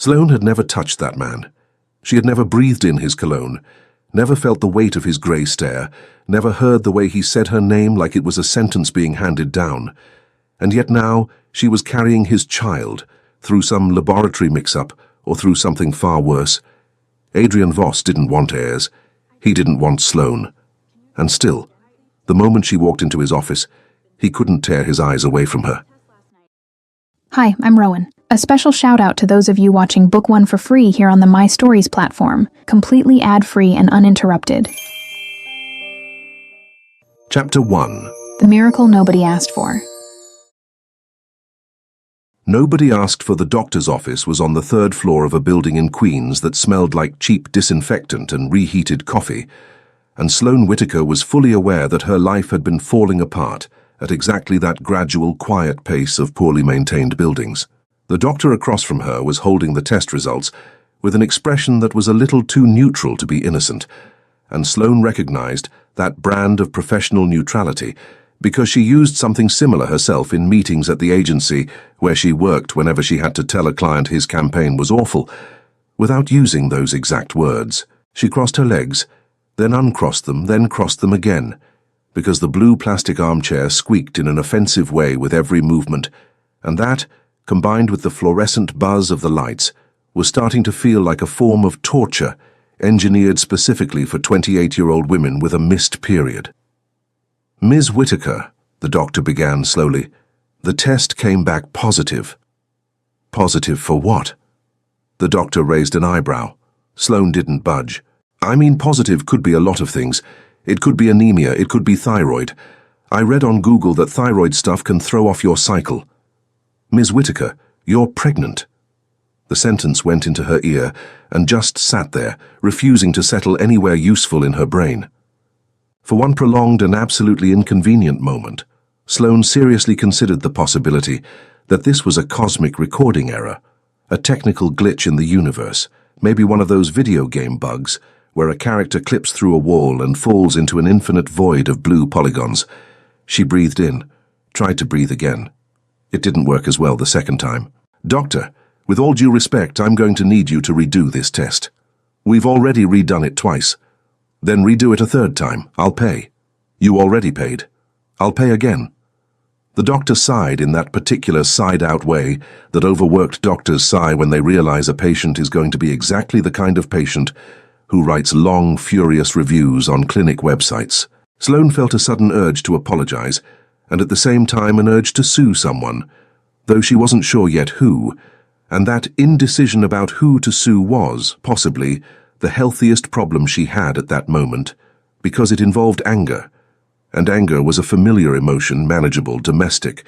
Sloane had never touched that man. She had never breathed in his cologne, never felt the weight of his grey stare, never heard the way he said her name like it was a sentence being handed down. And yet now she was carrying his child, through some laboratory mix-up or through something far worse. Adrian Voss didn't want heirs. He didn't want Sloane. And still, the moment she walked into his office, he couldn't tear his eyes away from her. Hi, I'm Rowan. A special shout-out to those of you watching Book 1 for free here on the My Stories platform, completely ad-free and uninterrupted. Chapter 1. The Miracle Nobody Asked For. Nobody Asked For the doctor's office was on the third floor of a building in Queens that smelled like cheap disinfectant and reheated coffee, and Sloane Whitaker was fully aware that her life had been falling apart at exactly that gradual, quiet pace of poorly maintained buildings. The doctor across from her was holding the test results with an expression that was a little too neutral to be innocent, and Sloane recognized that brand of professional neutrality because she used something similar herself in meetings at the agency where she worked whenever she had to tell a client his campaign was awful. Without using those exact words, she crossed her legs, then uncrossed them, then crossed them again, because the blue plastic armchair squeaked in an offensive way with every movement, and that, combined with the fluorescent buzz of the lights, was starting to feel like a form of torture engineered specifically for 28-year-old women with a missed period. Ms. Whitaker, the doctor began slowly, the test came back positive. Positive for what? The doctor raised an eyebrow. Sloane didn't budge. I mean, positive could be a lot of things. It could be anemia, it could be thyroid. I read on Google that thyroid stuff can throw off your cycle. Ms. Whitaker, you're pregnant. The sentence went into her ear and just sat there, refusing to settle anywhere useful in her brain. For one prolonged and absolutely inconvenient moment, Sloane seriously considered the possibility that this was a cosmic recording error, a technical glitch in the universe, maybe one of those video game bugs where a character clips through a wall and falls into an infinite void of blue polygons. She breathed in, tried to breathe again. It didn't work as well the second time. Doctor, with all due respect, I'm going to need you to redo this test. We've already redone it twice. Then redo it a third time. I'll pay. You already paid. I'll pay again. The doctor sighed in that particular sighed-out way that overworked doctors sigh when they realize a patient is going to be exactly the kind of patient who writes long, furious reviews on clinic websites. Sloane felt a sudden urge to apologize, and at the same time an urge to sue someone, though she wasn't sure yet who, and that indecision about who to sue was, possibly, the healthiest problem she had at that moment, because it involved anger. And anger was a familiar emotion, manageable, domestic.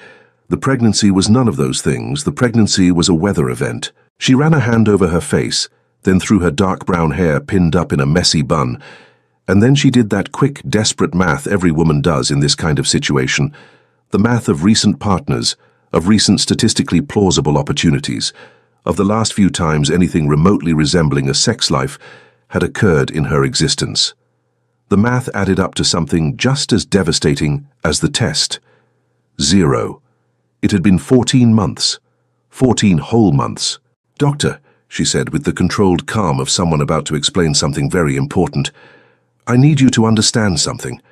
The pregnancy was none of those things. The pregnancy was a weather event. She ran a hand over her face, then through her dark brown hair pinned up in a messy bun, and then she did that quick, desperate math every woman does in this kind of situation, the math of recent partners, of recent statistically plausible opportunities, of the last few times anything remotely resembling a sex life had occurred in her existence. The math added up to something just as devastating as the test. 0. It had been 14 months. 14 whole months. Doctor, she said with the controlled calm of someone about to explain something very important, I need you to understand something.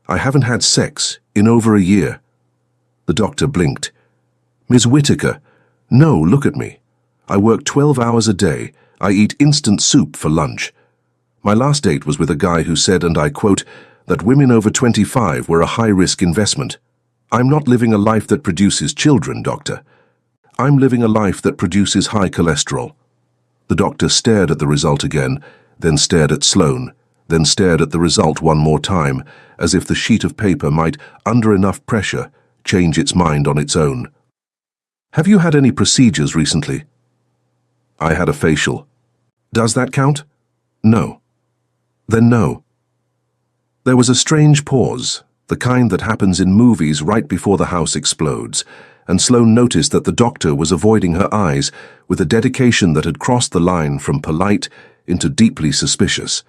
I haven't had sex in over a year. The doctor blinked. Ms. Whitaker, no, look at me. I work 12 hours a day. I eat instant soup for lunch. My last date was with a guy who said, and I quote, that women over 25 were a high-risk investment. I'm not living a life that produces children, doctor. I'm living a life that produces high cholesterol. The doctor stared at the result again, then stared at Sloane, then stared at the result one more time, as if the sheet of paper might, under enough pressure, change its mind on its own. Have you had any procedures recently? I had a facial. Does that count? No. Then no. There was a strange pause, the kind that happens in movies right before the house explodes, and Sloane noticed that the doctor was avoiding her eyes with a dedication that had crossed the line from polite into deeply suspicious.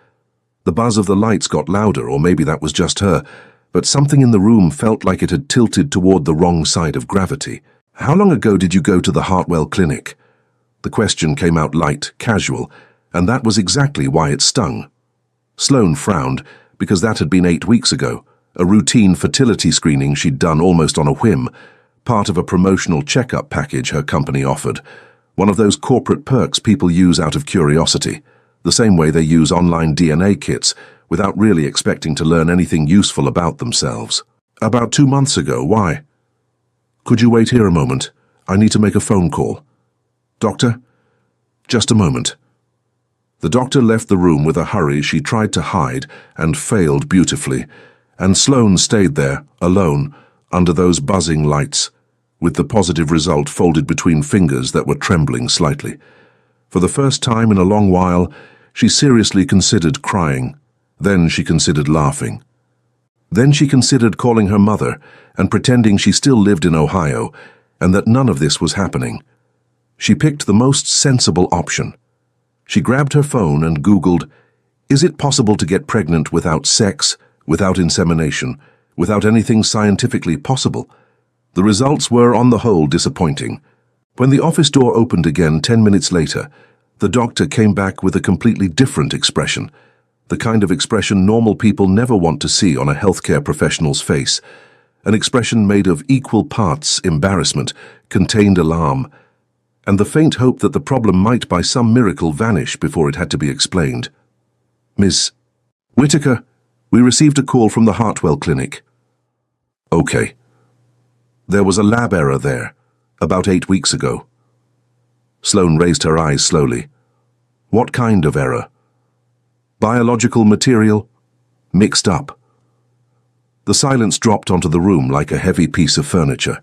The buzz of the lights got louder, or maybe that was just her, but something in the room felt like it had tilted toward the wrong side of gravity. How long ago did you go to the Hartwell clinic? The question came out light, casual, and that was exactly why it stung. Sloane frowned, because that had been 8 weeks ago, a routine fertility screening she'd done almost on a whim, part of a promotional checkup package her company offered, one of those corporate perks people use out of curiosity, the same way they use online DNA kits, without really expecting to learn anything useful about themselves. About 2 months ago, why? Could you wait here a moment? I need to make a phone call. Doctor? Just a moment. The doctor left the room with a hurry she tried to hide and failed beautifully, and Sloane stayed there, alone, under those buzzing lights, with the positive result folded between fingers that were trembling slightly. For the first time in a long while, she seriously considered crying. Then she considered laughing. Then she considered calling her mother and pretending she still lived in Ohio and that none of this was happening. She picked the most sensible option. She grabbed her phone and Googled, "Is it possible to get pregnant without sex, without insemination, without anything scientifically possible?" The results were, on the whole, disappointing. When the office door opened again 10 minutes later, the doctor came back with a completely different expression, the kind of expression normal people never want to see on a healthcare professional's face, an expression made of equal parts embarrassment, contained alarm, and the faint hope that the problem might by some miracle vanish before it had to be explained. "Miss Whitaker, we received a call from the Hartwell Clinic." "Okay." "There was a lab error there, about 8 weeks ago." Sloane raised her eyes slowly. "What kind of error?" "Biological material? Mixed up." The silence dropped onto the room like a heavy piece of furniture.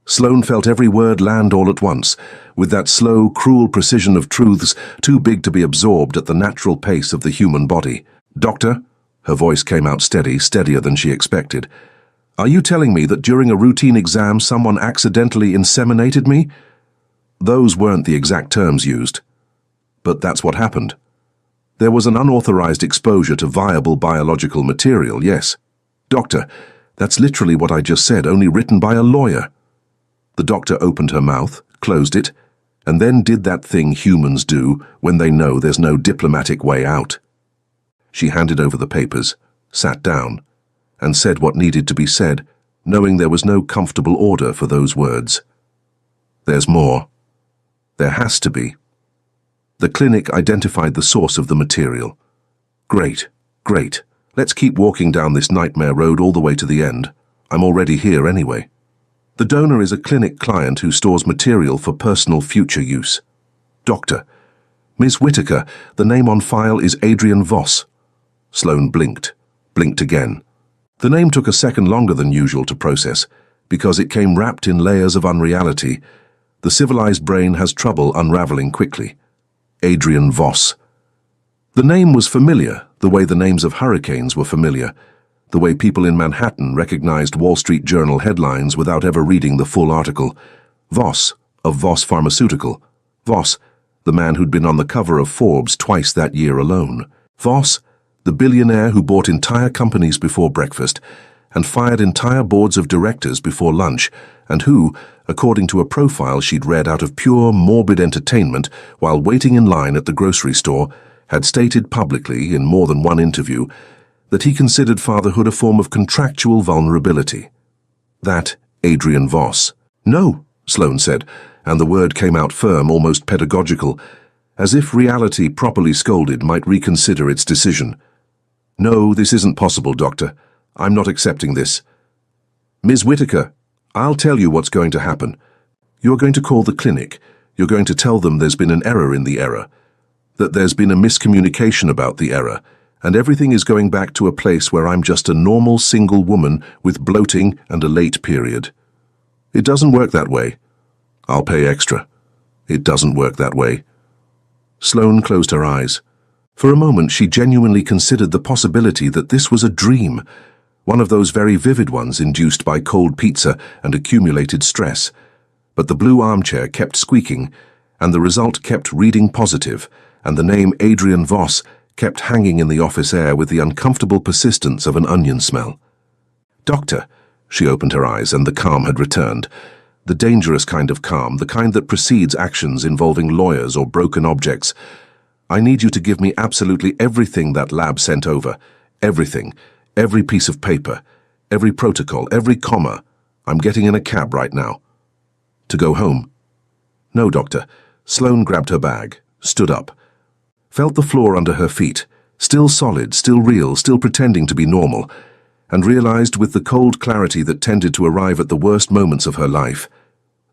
Sloane felt every word land all at once, with that slow, cruel precision of truths too big to be absorbed at the natural pace of the human body. "Doctor," her voice came out steady, steadier than she expected, "are you telling me that during a routine exam someone accidentally inseminated me?" Those weren't the exact terms used. But that's what happened. There was an unauthorized exposure to viable biological material, yes. "Doctor, that's literally what I just said, only written by a lawyer." The doctor opened her mouth, closed it, and then did that thing humans do when they know there's no diplomatic way out. She handed over the papers, sat down, and said what needed to be said, knowing there was no comfortable order for those words. "There's more. There has to be." The clinic identified the source of the material. "Great, great. Let's keep walking down this nightmare road all the way to the end. I'm already here anyway." "The donor is a clinic client who stores material for personal future use." "Doctor, Ms. Whitaker, the name on file is Adrian Voss." Sloane blinked again. The name took a second longer than usual to process, because it came wrapped in layers of unreality. The civilized brain has trouble unraveling quickly. Adrian Voss. The name was familiar, the way the names of hurricanes were familiar, the way people in Manhattan recognized Wall Street Journal headlines without ever reading the full article. Voss, of Voss Pharmaceutical. Voss, the man who'd been on the cover of Forbes twice that year alone. Voss, the billionaire who bought entire companies before breakfast and fired entire boards of directors before lunch, and who, according to a profile she'd read out of pure morbid entertainment while waiting in line at the grocery store, had stated publicly in more than one interview that he considered fatherhood a form of contractual vulnerability. That Adrian Voss. "No," Sloane said, and the word came out firm, almost pedagogical, as if reality properly scolded might reconsider its decision. "No, this isn't possible, Doctor. I'm not accepting this. Ms. Whitaker, I'll tell you what's going to happen. You're going to call the clinic. You're going to tell them there's been an error in the error, that there's been a miscommunication about the error, and everything is going back to a place where I'm just a normal single woman with bloating and a late period. It doesn't work that way. I'll pay extra. It doesn't work that way." Sloane closed her eyes. For a moment she genuinely considered the possibility that this was a dream, one of those very vivid ones induced by cold pizza and accumulated stress. But the blue armchair kept squeaking, and the result kept reading positive, and the name Adrian Voss kept hanging in the office air with the uncomfortable persistence of an onion smell. "Doctor," she opened her eyes, and the calm had returned. The dangerous kind of calm, the kind that precedes actions involving lawyers or broken objects. I need you to give me absolutely everything that lab sent over. Everything. Every piece of paper. Every protocol. Every comma. I'm getting in a cab right now. To go home? No, Doctor. Sloane grabbed her bag, stood up, felt the floor under her feet, still solid, still real, still pretending to be normal, and realized with the cold clarity that tended to arrive at the worst moments of her life,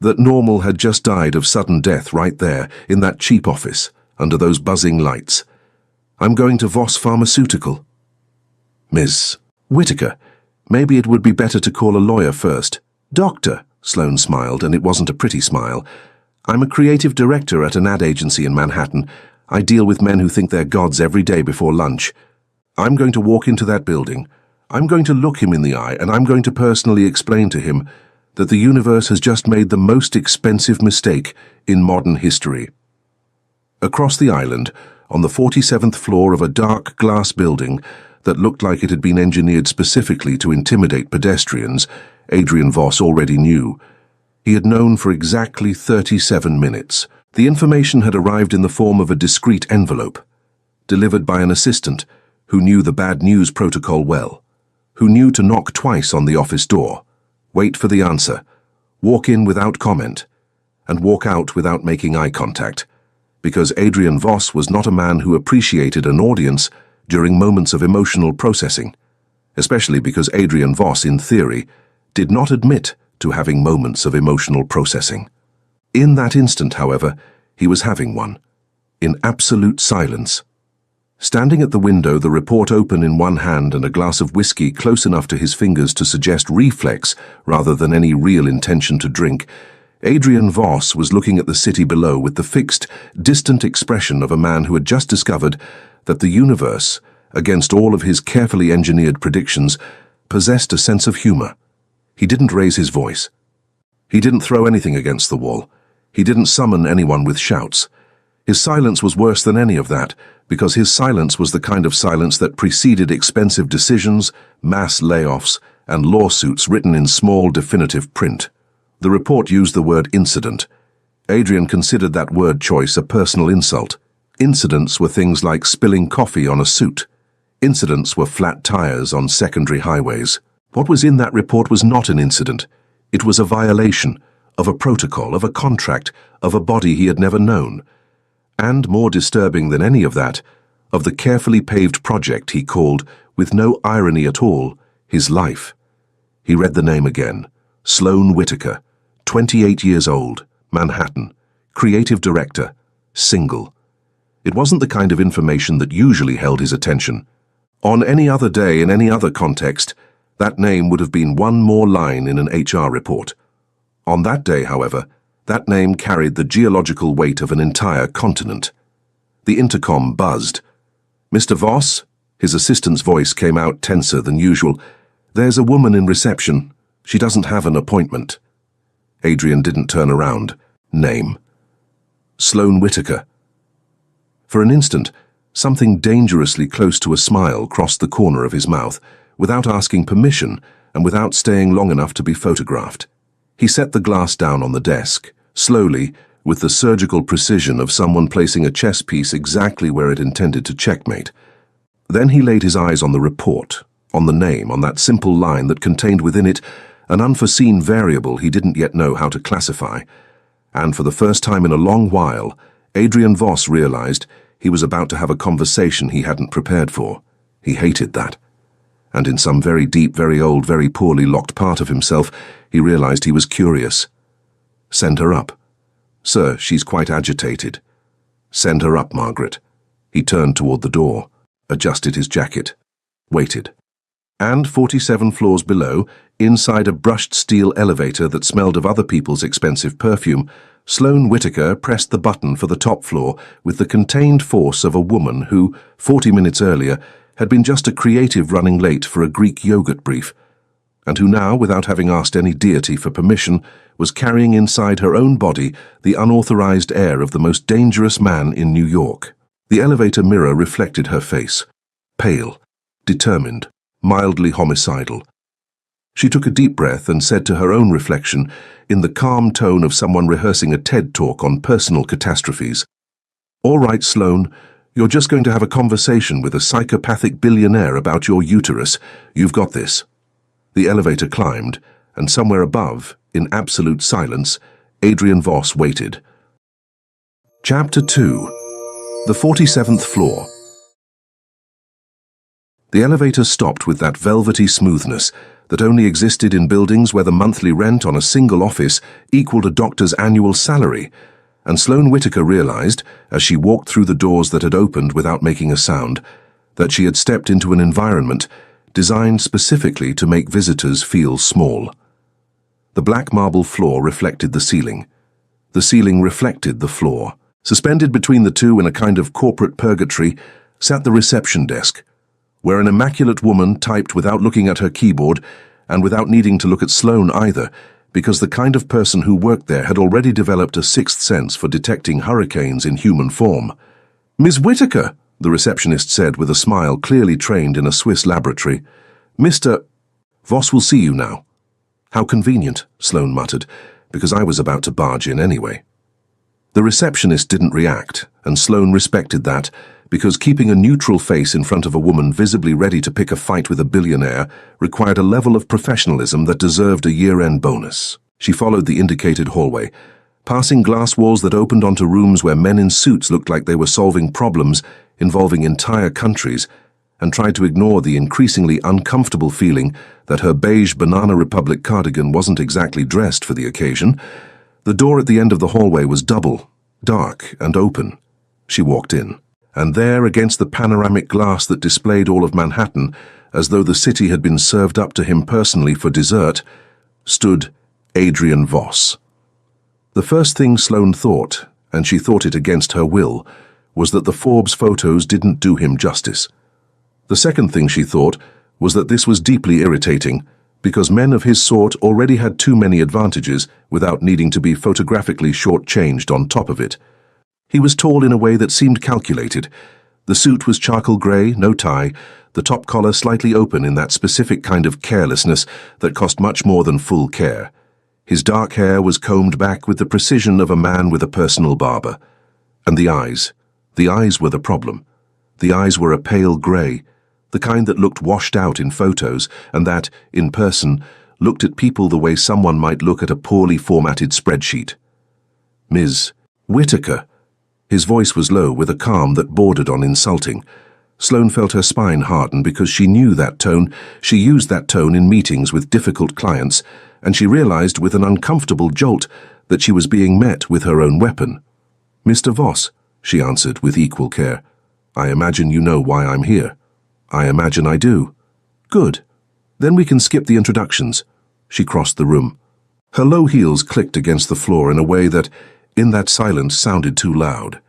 that normal had just died of sudden death right there, in that cheap office, under those buzzing lights. I'm going to Voss Pharmaceutical. Ms. Whitaker, maybe it would be better to call a lawyer first. Doctor, Sloane smiled, and it wasn't a pretty smile. I'm a creative director at an ad agency in Manhattan. I deal with men who think they're gods every day before lunch. I'm going to walk into that building. I'm going to look him in the eye, and I'm going to personally explain to him that the universe has just made the most expensive mistake in modern history. Across the island, on the 47th floor of a dark glass building that looked like it had been engineered specifically to intimidate pedestrians, Adrian Voss already knew. He had known for exactly 37 minutes. The information had arrived in the form of a discreet envelope, delivered by an assistant who knew the bad news protocol well, who knew to knock twice on the office door, wait for the answer, walk in without comment, and walk out without making eye contact, because Adrian Voss was not a man who appreciated an audience during moments of emotional processing, especially because Adrian Voss, in theory, did not admit to having moments of emotional processing. In that instant, however, he was having one, in absolute silence. Standing at the window, the report open in one hand and a glass of whiskey close enough to his fingers to suggest reflex rather than any real intention to drink, Adrian Voss was looking at the city below with the fixed, distant expression of a man who had just discovered that the universe, against all of his carefully engineered predictions, possessed a sense of humor. He didn't raise his voice. He didn't throw anything against the wall. He didn't summon anyone with shouts. His silence was worse than any of that, because his silence was the kind of silence that preceded expensive decisions, mass layoffs, and lawsuits written in small, definitive print. The report used the word incident. Adrian considered that word choice a personal insult. Incidents were things like spilling coffee on a suit. Incidents were flat tires on secondary highways. What was in that report was not an incident. It was a violation of a protocol, of a contract, of a body he had never known. And more disturbing than any of that, of the carefully paved project he called, with no irony at all, his life. He read the name again. Sloane Whitaker, 28 years old, Manhattan, creative director, single. It wasn't the kind of information that usually held his attention. On any other day, in any other context, that name would have been one more line in an HR report. On that day, however, that name carried the geological weight of an entire continent. The intercom buzzed. Mr. Voss? His assistant's voice came out tenser than usual. There's a woman in reception. She doesn't have an appointment. Adrian didn't turn around. Name. Sloane Whitaker. For an instant, something dangerously close to a smile crossed the corner of his mouth, without asking permission and without staying long enough to be photographed. He set the glass down on the desk, slowly, with the surgical precision of someone placing a chess piece exactly where it intended to checkmate. Then he laid his eyes on the report, on the name, on that simple line that contained within it an unforeseen variable he didn't yet know how to classify. And for the first time in a long while, Adrian Voss realized he was about to have a conversation he hadn't prepared for. He hated that. And in some very deep, very old, very poorly locked part of himself, he realized he was curious. Send her up. Sir, she's quite agitated. Send her up, Margaret. He turned toward the door, adjusted his jacket, waited. And 47 floors below, inside a brushed steel elevator that smelled of other people's expensive perfume, Sloane Whitaker pressed the button for the top floor with the contained force of a woman who, 40 minutes earlier, had been just a creative running late for a Greek yogurt brief, and who now, without having asked any deity for permission, was carrying inside her own body the unauthorized air of the most dangerous man in New York. The elevator mirror reflected her face, pale, determined, mildly homicidal. She took a deep breath and said to her own reflection, in the calm tone of someone rehearsing a TED talk on personal catastrophes, "All right, Sloane, you're just going to have a conversation with a psychopathic billionaire about your uterus. You've got this." The elevator climbed, and somewhere above, in absolute silence, Adrian Voss waited. Chapter 2. The 47th Floor. The elevator stopped with that velvety smoothness that only existed in buildings where the monthly rent on a single office equaled a doctor's annual salary, and Sloane Whittaker realized, as she walked through the doors that had opened without making a sound, that she had stepped into an environment designed specifically to make visitors feel small. The black marble floor reflected the ceiling. The ceiling reflected the floor. Suspended between the two in a kind of corporate purgatory sat the reception desk, where an immaculate woman typed without looking at her keyboard and without needing to look at Sloane either, because the kind of person who worked there had already developed a sixth sense for detecting hurricanes in human form. "Miss Whittaker," the receptionist said with a smile clearly trained in a Swiss laboratory. "Mr. Voss will see you now." "How convenient," Sloane muttered, because I was about to barge in anyway. The receptionist didn't react, and Sloane respected that, because keeping a neutral face in front of a woman visibly ready to pick a fight with a billionaire required a level of professionalism that deserved a year-end bonus. She followed the indicated hallway, passing glass walls that opened onto rooms where men in suits looked like they were solving problems involving entire countries, and tried to ignore the increasingly uncomfortable feeling that her beige Banana Republic cardigan wasn't exactly dressed for the occasion. The door at the end of the hallway was double, dark and open. She walked in. And there, against the panoramic glass that displayed all of Manhattan, as though the city had been served up to him personally for dessert, stood Adrian Voss. The first thing Sloane thought, and she thought it against her will, was that the Forbes photos didn't do him justice. The second thing she thought was that this was deeply irritating, because men of his sort already had too many advantages without needing to be photographically shortchanged on top of it. He was tall in a way that seemed calculated. The suit was charcoal grey, no tie, the top collar slightly open in that specific kind of carelessness that cost much more than full care. His dark hair was combed back with the precision of a man with a personal barber. And the eyes were the problem. The eyes were a pale grey, the kind that looked washed out in photos, and that, in person, looked at people the way someone might look at a poorly formatted spreadsheet. "Ms. Whittaker." His voice was low, with a calm that bordered on insulting. Sloane felt her spine harden because she knew that tone. She used that tone in meetings with difficult clients, and she realized with an uncomfortable jolt that she was being met with her own weapon. "Mr. Voss," she answered with equal care. "I imagine you know why I'm here." "I imagine I do." "Good. Then we can skip the introductions." She crossed the room. Her low heels clicked against the floor in a way that, in that silence, sounded too loud.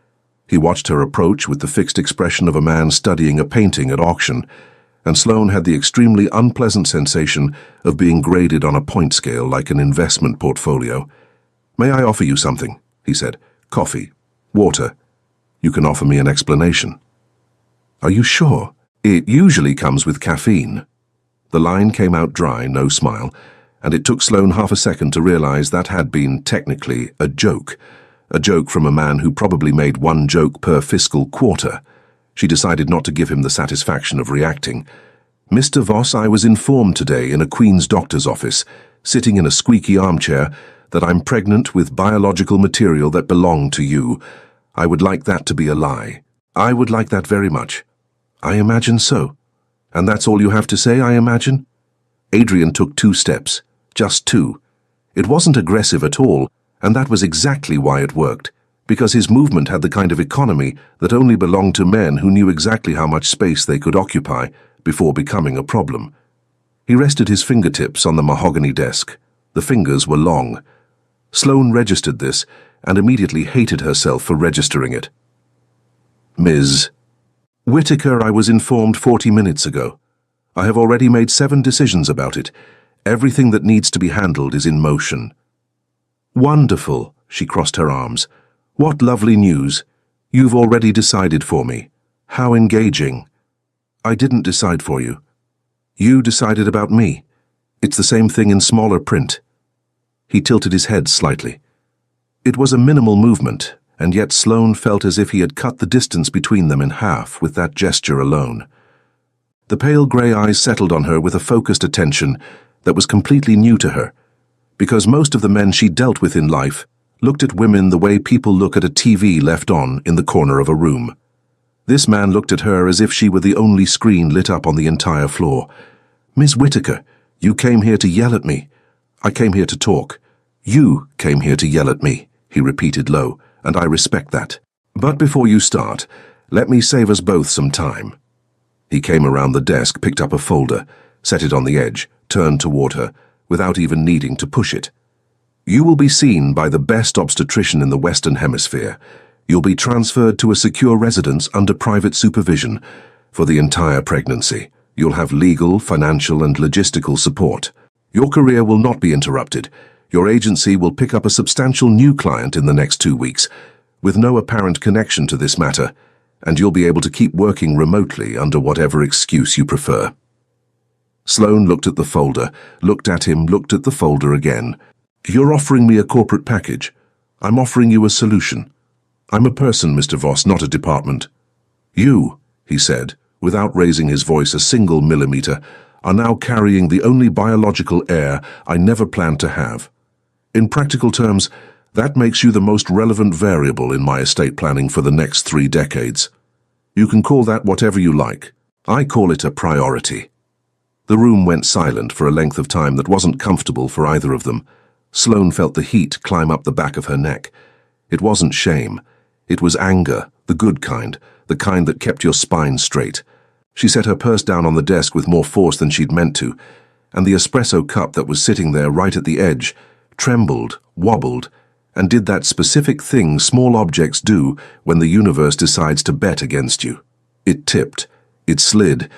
He watched her approach with the fixed expression of a man studying a painting at auction, and Sloane had the extremely unpleasant sensation of being graded on a point scale like an investment portfolio. "May I offer you something?" he said. "Coffee? Water? You can offer me an explanation." "Are you sure? It usually comes with caffeine." The line came out dry, no smile, and it took Sloane half a second to realize that had been, technically, a joke from a man who probably made one joke per fiscal quarter. She decided not to give him the satisfaction of reacting. "Mr. Voss, I was informed today in a Queen's doctor's office, sitting in a squeaky armchair, that I'm pregnant with biological material that belonged to you. I would like that to be a lie. I would like that very much." "I imagine so. And that's all you have to say, I imagine?" Adrian took 2 steps. Just 2. It wasn't aggressive at all, and that was exactly why it worked, because his movement had the kind of economy that only belonged to men who knew exactly how much space they could occupy before becoming a problem. He rested his fingertips on the mahogany desk. The fingers were long. Sloane registered this, and immediately hated herself for registering it. "Ms. Whittaker, I was informed 40 minutes ago. I have already made 7 decisions about it. Everything that needs to be handled is in motion." "Wonderful," she crossed her arms. "What lovely news. You've already decided for me. How engaging." "I didn't decide for you. You decided about me." It's the same thing in smaller print. He tilted his head slightly. It was a minimal movement, and yet Sloane felt as if he had cut the distance between them in half with that gesture alone. The pale grey eyes settled on her with a focused attention that was completely new to her, because most of the men she dealt with in life looked at women the way people look at a TV left on in the corner of a room. This man looked at her as if she were the only screen lit up on the entire floor. "Miss Whittaker, you came here to yell at me. I came here to talk. You came here to yell at me," he repeated low, "and I respect that. But before you start, let me save us both some time." He came around the desk, picked up a folder, set it on the edge, turned toward her, without even needing to push it. "You will be seen by the best obstetrician in the Western Hemisphere. You'll be transferred to a secure residence under private supervision for the entire pregnancy. You'll have legal, financial, and logistical support. Your career will not be interrupted. Your agency will pick up a substantial new client in the next 2 weeks, with no apparent connection to this matter, and you'll be able to keep working remotely under whatever excuse you prefer." Sloane looked at the folder, looked at him, looked at the folder again. "You're offering me a corporate package. I'm offering you a solution. I'm a person, Mr. Voss, not a department. You," he said, without raising his voice a single millimeter, "are now carrying the only biological heir I never planned to have. In practical terms, that makes you the most relevant variable in my estate planning for the next 3 decades. You can call that whatever you like. I call it a priority." The room went silent for a length of time that wasn't comfortable for either of them. Sloane felt the heat climb up the back of her neck. It wasn't shame. It was anger, the good kind, the kind that kept your spine straight. She set her purse down on the desk with more force than she'd meant to, and the espresso cup that was sitting there right at the edge trembled, wobbled, and did that specific thing small objects do when the universe decides to bet against you. It tipped, it slid,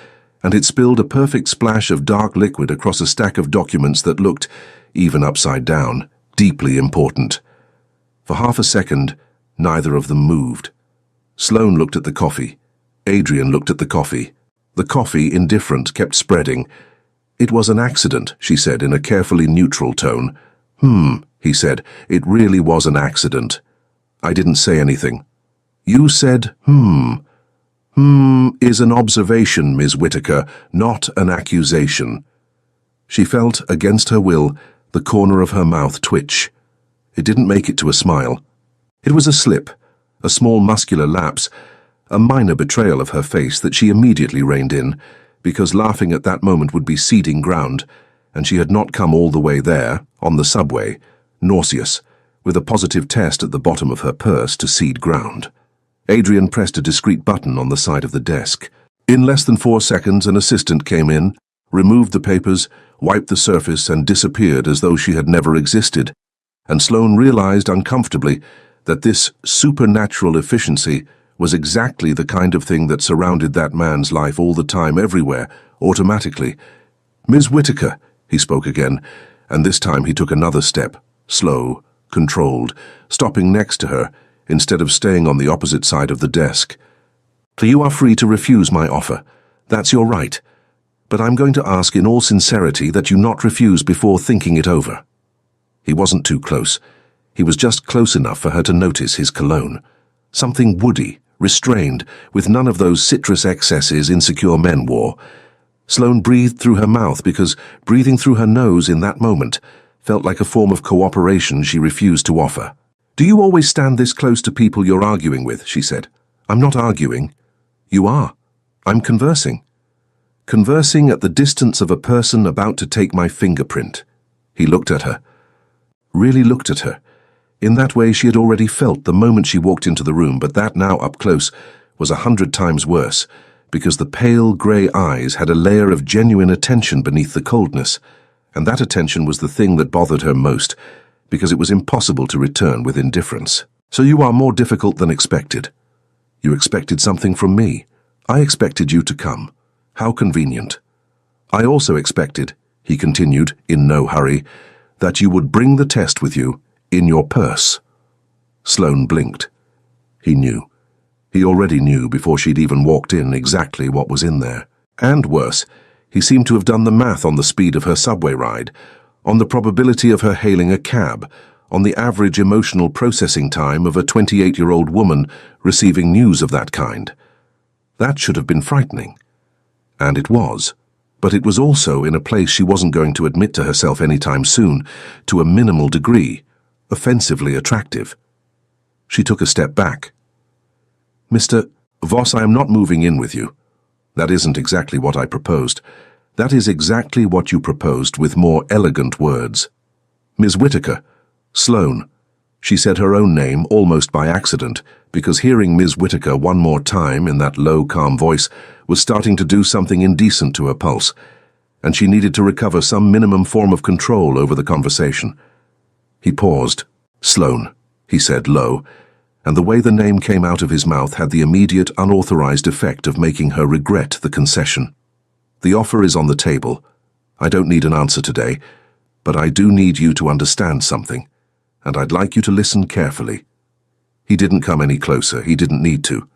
and it spilled a perfect splash of dark liquid across a stack of documents that looked, even upside down, deeply important. For half a second, neither of them moved. Sloane looked at the coffee. Adrian looked at the coffee. The coffee, indifferent, kept spreading. "It was an accident," she said in a carefully neutral tone. He said, "It really was an accident." I didn't say anything. "You said, is an observation, Ms. Whittaker, not an accusation." She felt, against her will, the corner of her mouth twitch. It didn't make it to a smile. It was a slip, a small muscular lapse, a minor betrayal of her face that she immediately reined in, because laughing at that moment would be ceding ground, and she had not come all the way there, on the subway, nauseous, with a positive test at the bottom of her purse to cede ground. Adrian pressed a discreet button on the side of the desk. In less than 4 seconds, an assistant came in, removed the papers, wiped the surface, and disappeared as though she had never existed, and Sloane realized uncomfortably that this supernatural efficiency was exactly the kind of thing that surrounded that man's life all the time, everywhere, automatically. "Ms. Whittaker," he spoke again, and this time he took another step, slow, controlled, stopping next to her instead of staying on the opposite side of the desk. "You are free to refuse my offer. That's your right. But I'm going to ask in all sincerity that you not refuse before thinking it over." He wasn't too close. He was just close enough for her to notice his cologne. Something woody, restrained, with none of those citrus excesses insecure men wore. Sloane breathed through her mouth because breathing through her nose in that moment felt like a form of cooperation she refused to offer. "Do you always stand this close to people you're arguing with?" she said. "I'm not arguing." "You are. I'm conversing. Conversing at the distance of a person about to take my fingerprint." He looked at her. Really looked at her. In that way she had already felt the moment she walked into the room, but that now up close was 100 times worse, because the pale grey eyes had a layer of genuine attention beneath the coldness, and that attention was the thing that bothered her most, because it was impossible to return with indifference. "So you are more difficult than expected. You expected something from me. I expected you to come. How convenient. I also expected," he continued, in no hurry, "that you would bring the test with you in your purse." Sloane blinked. He knew. He already knew before she'd even walked in exactly what was in there. And worse, He seemed to have done the math on the speed of her subway ride, on the probability of her hailing a cab, on the average emotional processing time of a 28-year-old woman receiving news of that kind. That should have been frightening. And it was. But it was also in a place she wasn't going to admit to herself anytime soon, to a minimal degree, offensively attractive. She took a step back. "Mr. Voss, I am not moving in with you. That isn't exactly what I proposed. That is exactly what you proposed with more elegant words. Ms. Whittaker, Sloane." She said her own name almost by accident, because hearing Ms. Whittaker one more time in that low, calm voice was starting to do something indecent to her pulse, and she needed to recover some minimum form of control over the conversation. He paused. "Sloane," he said low, and the way the name came out of his mouth had the immediate, unauthorized effect of making her regret the concession. "The offer is on the table. I don't need an answer today, but I do need you to understand something, and I'd like you to listen carefully." He didn't come any closer. He didn't need to.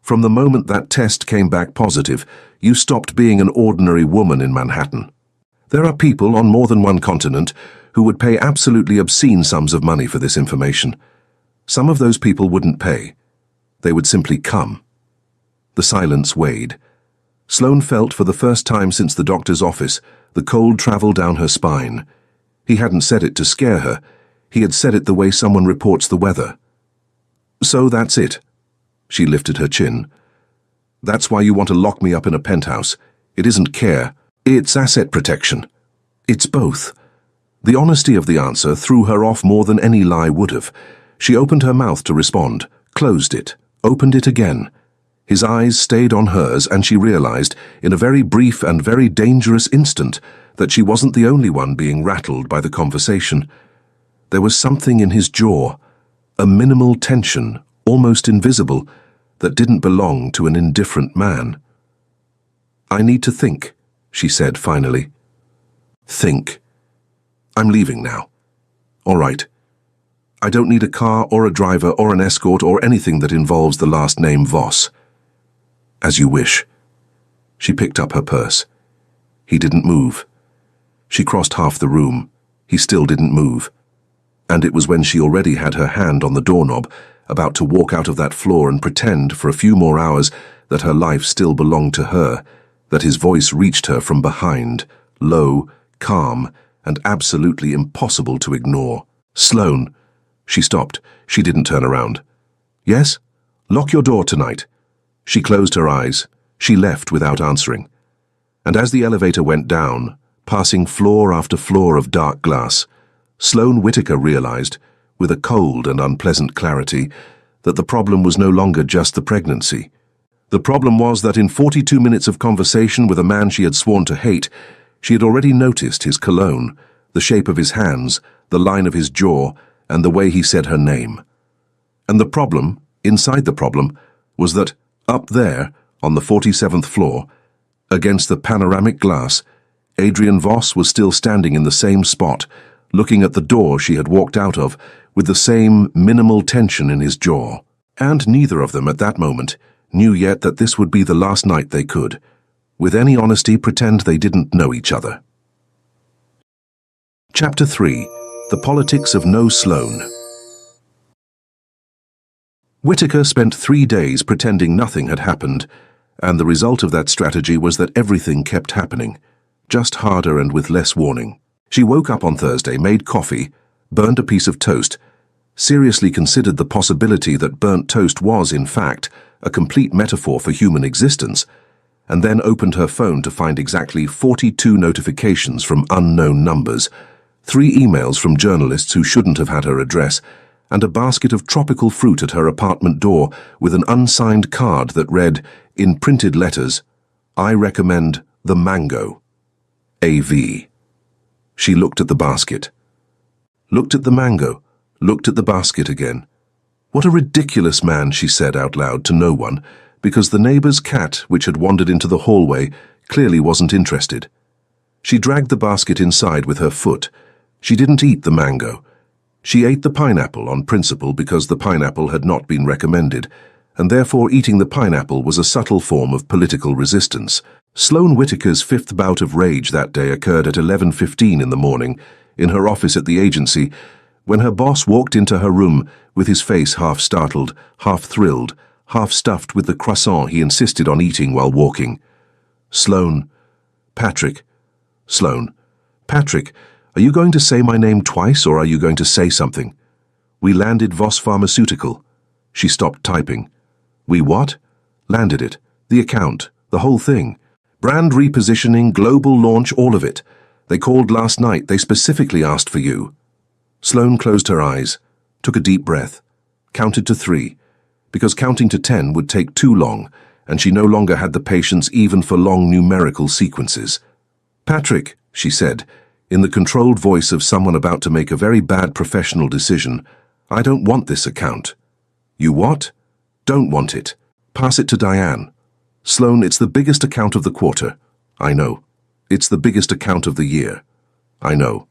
"From the moment that test came back positive, you stopped being an ordinary woman in Manhattan. There are people on more than one continent who would pay absolutely obscene sums of money for this information. Some of those people wouldn't pay. They would simply come." The silence weighed. Sloane felt for the first time since the doctor's office the cold travel down her spine. He hadn't said it to scare her. He had said it the way someone reports the weather. "So that's it." She lifted her chin. "That's why you want to lock me up in a penthouse. It isn't care. It's asset protection. It's both." The honesty of the answer threw her off more than any lie would have. She opened her mouth to respond, closed it, opened it again. His eyes stayed on hers, and she realized, in a very brief and very dangerous instant, that she wasn't the only one being rattled by the conversation. There was something in his jaw, a minimal tension, almost invisible, that didn't belong to an indifferent man. "I need to think," she said finally. "Think. I'm leaving now. All right. I don't need a car or a driver or an escort or anything that involves the last name Voss." "As you wish." She picked up her purse. He didn't move. She crossed half the room. He still didn't move. And it was when she already had her hand on the doorknob, about to walk out of that floor and pretend for a few more hours that her life still belonged to her, that his voice reached her from behind, low, calm, and absolutely impossible to ignore. "Sloane." She stopped. She didn't turn around. "Yes? Lock your door tonight." She closed her eyes. She left without answering. And as the elevator went down, passing floor after floor of dark glass, Sloane Whittaker realized, with a cold and unpleasant clarity, that the problem was no longer just the pregnancy. The problem was that in 42 minutes of conversation with a man she had sworn to hate, she had already noticed his cologne, the shape of his hands, the line of his jaw, and the way he said her name. And the problem, inside the problem, was that, up there, on the 47th floor, against the panoramic glass, Adrian Voss was still standing in the same spot, looking at the door she had walked out of, with the same minimal tension in his jaw. And neither of them at that moment knew yet that this would be the last night they could, with any honesty, pretend they didn't know each other. Chapter 3. The Politics of No Sloane. Whittaker spent 3 days pretending nothing had happened, and the result of that strategy was that everything kept happening, just harder and with less warning. She woke up on Thursday, made coffee, burned a piece of toast, seriously considered the possibility that burnt toast was, in fact, a complete metaphor for human existence, and then opened her phone to find exactly 42 notifications from unknown numbers, 3 emails from journalists who shouldn't have had her address, and a basket of tropical fruit at her apartment door with an unsigned card that read, in printed letters, "I recommend the mango. A.V." She looked at the basket. Looked at the mango. Looked at the basket again. What a ridiculous man, she said out loud to no one, because the neighbor's cat, which had wandered into the hallway, clearly wasn't interested. She dragged the basket inside with her foot. She didn't eat the mango. She ate the pineapple on principle because the pineapple had not been recommended, and therefore eating the pineapple was a subtle form of political resistance. Sloane Whitaker's fifth bout of rage that day occurred at 11:15 in the morning, in her office at the agency, when her boss walked into her room with his face half startled, half thrilled, half stuffed with the croissant he insisted on eating while walking. "Sloane. Patrick. Sloane. Patrick, are you going to say my name twice, or are you going to say something? We landed Voss Pharmaceutical." She stopped typing. "We what?" "Landed it. The account. The whole thing. Brand repositioning, global launch, all of it. They called last night. They specifically asked for you." Sloane closed her eyes, took a deep breath, counted to 3, because counting to 10 would take too long, and she no longer had the patience even for long numerical sequences. "Patrick," she said, in the controlled voice of someone about to make a very bad professional decision, "I don't want this account." "You what?" "Don't want it. Pass it to Diane." "Sloane, it's the biggest account of the quarter." "I know. It's the biggest account of the year." "I know.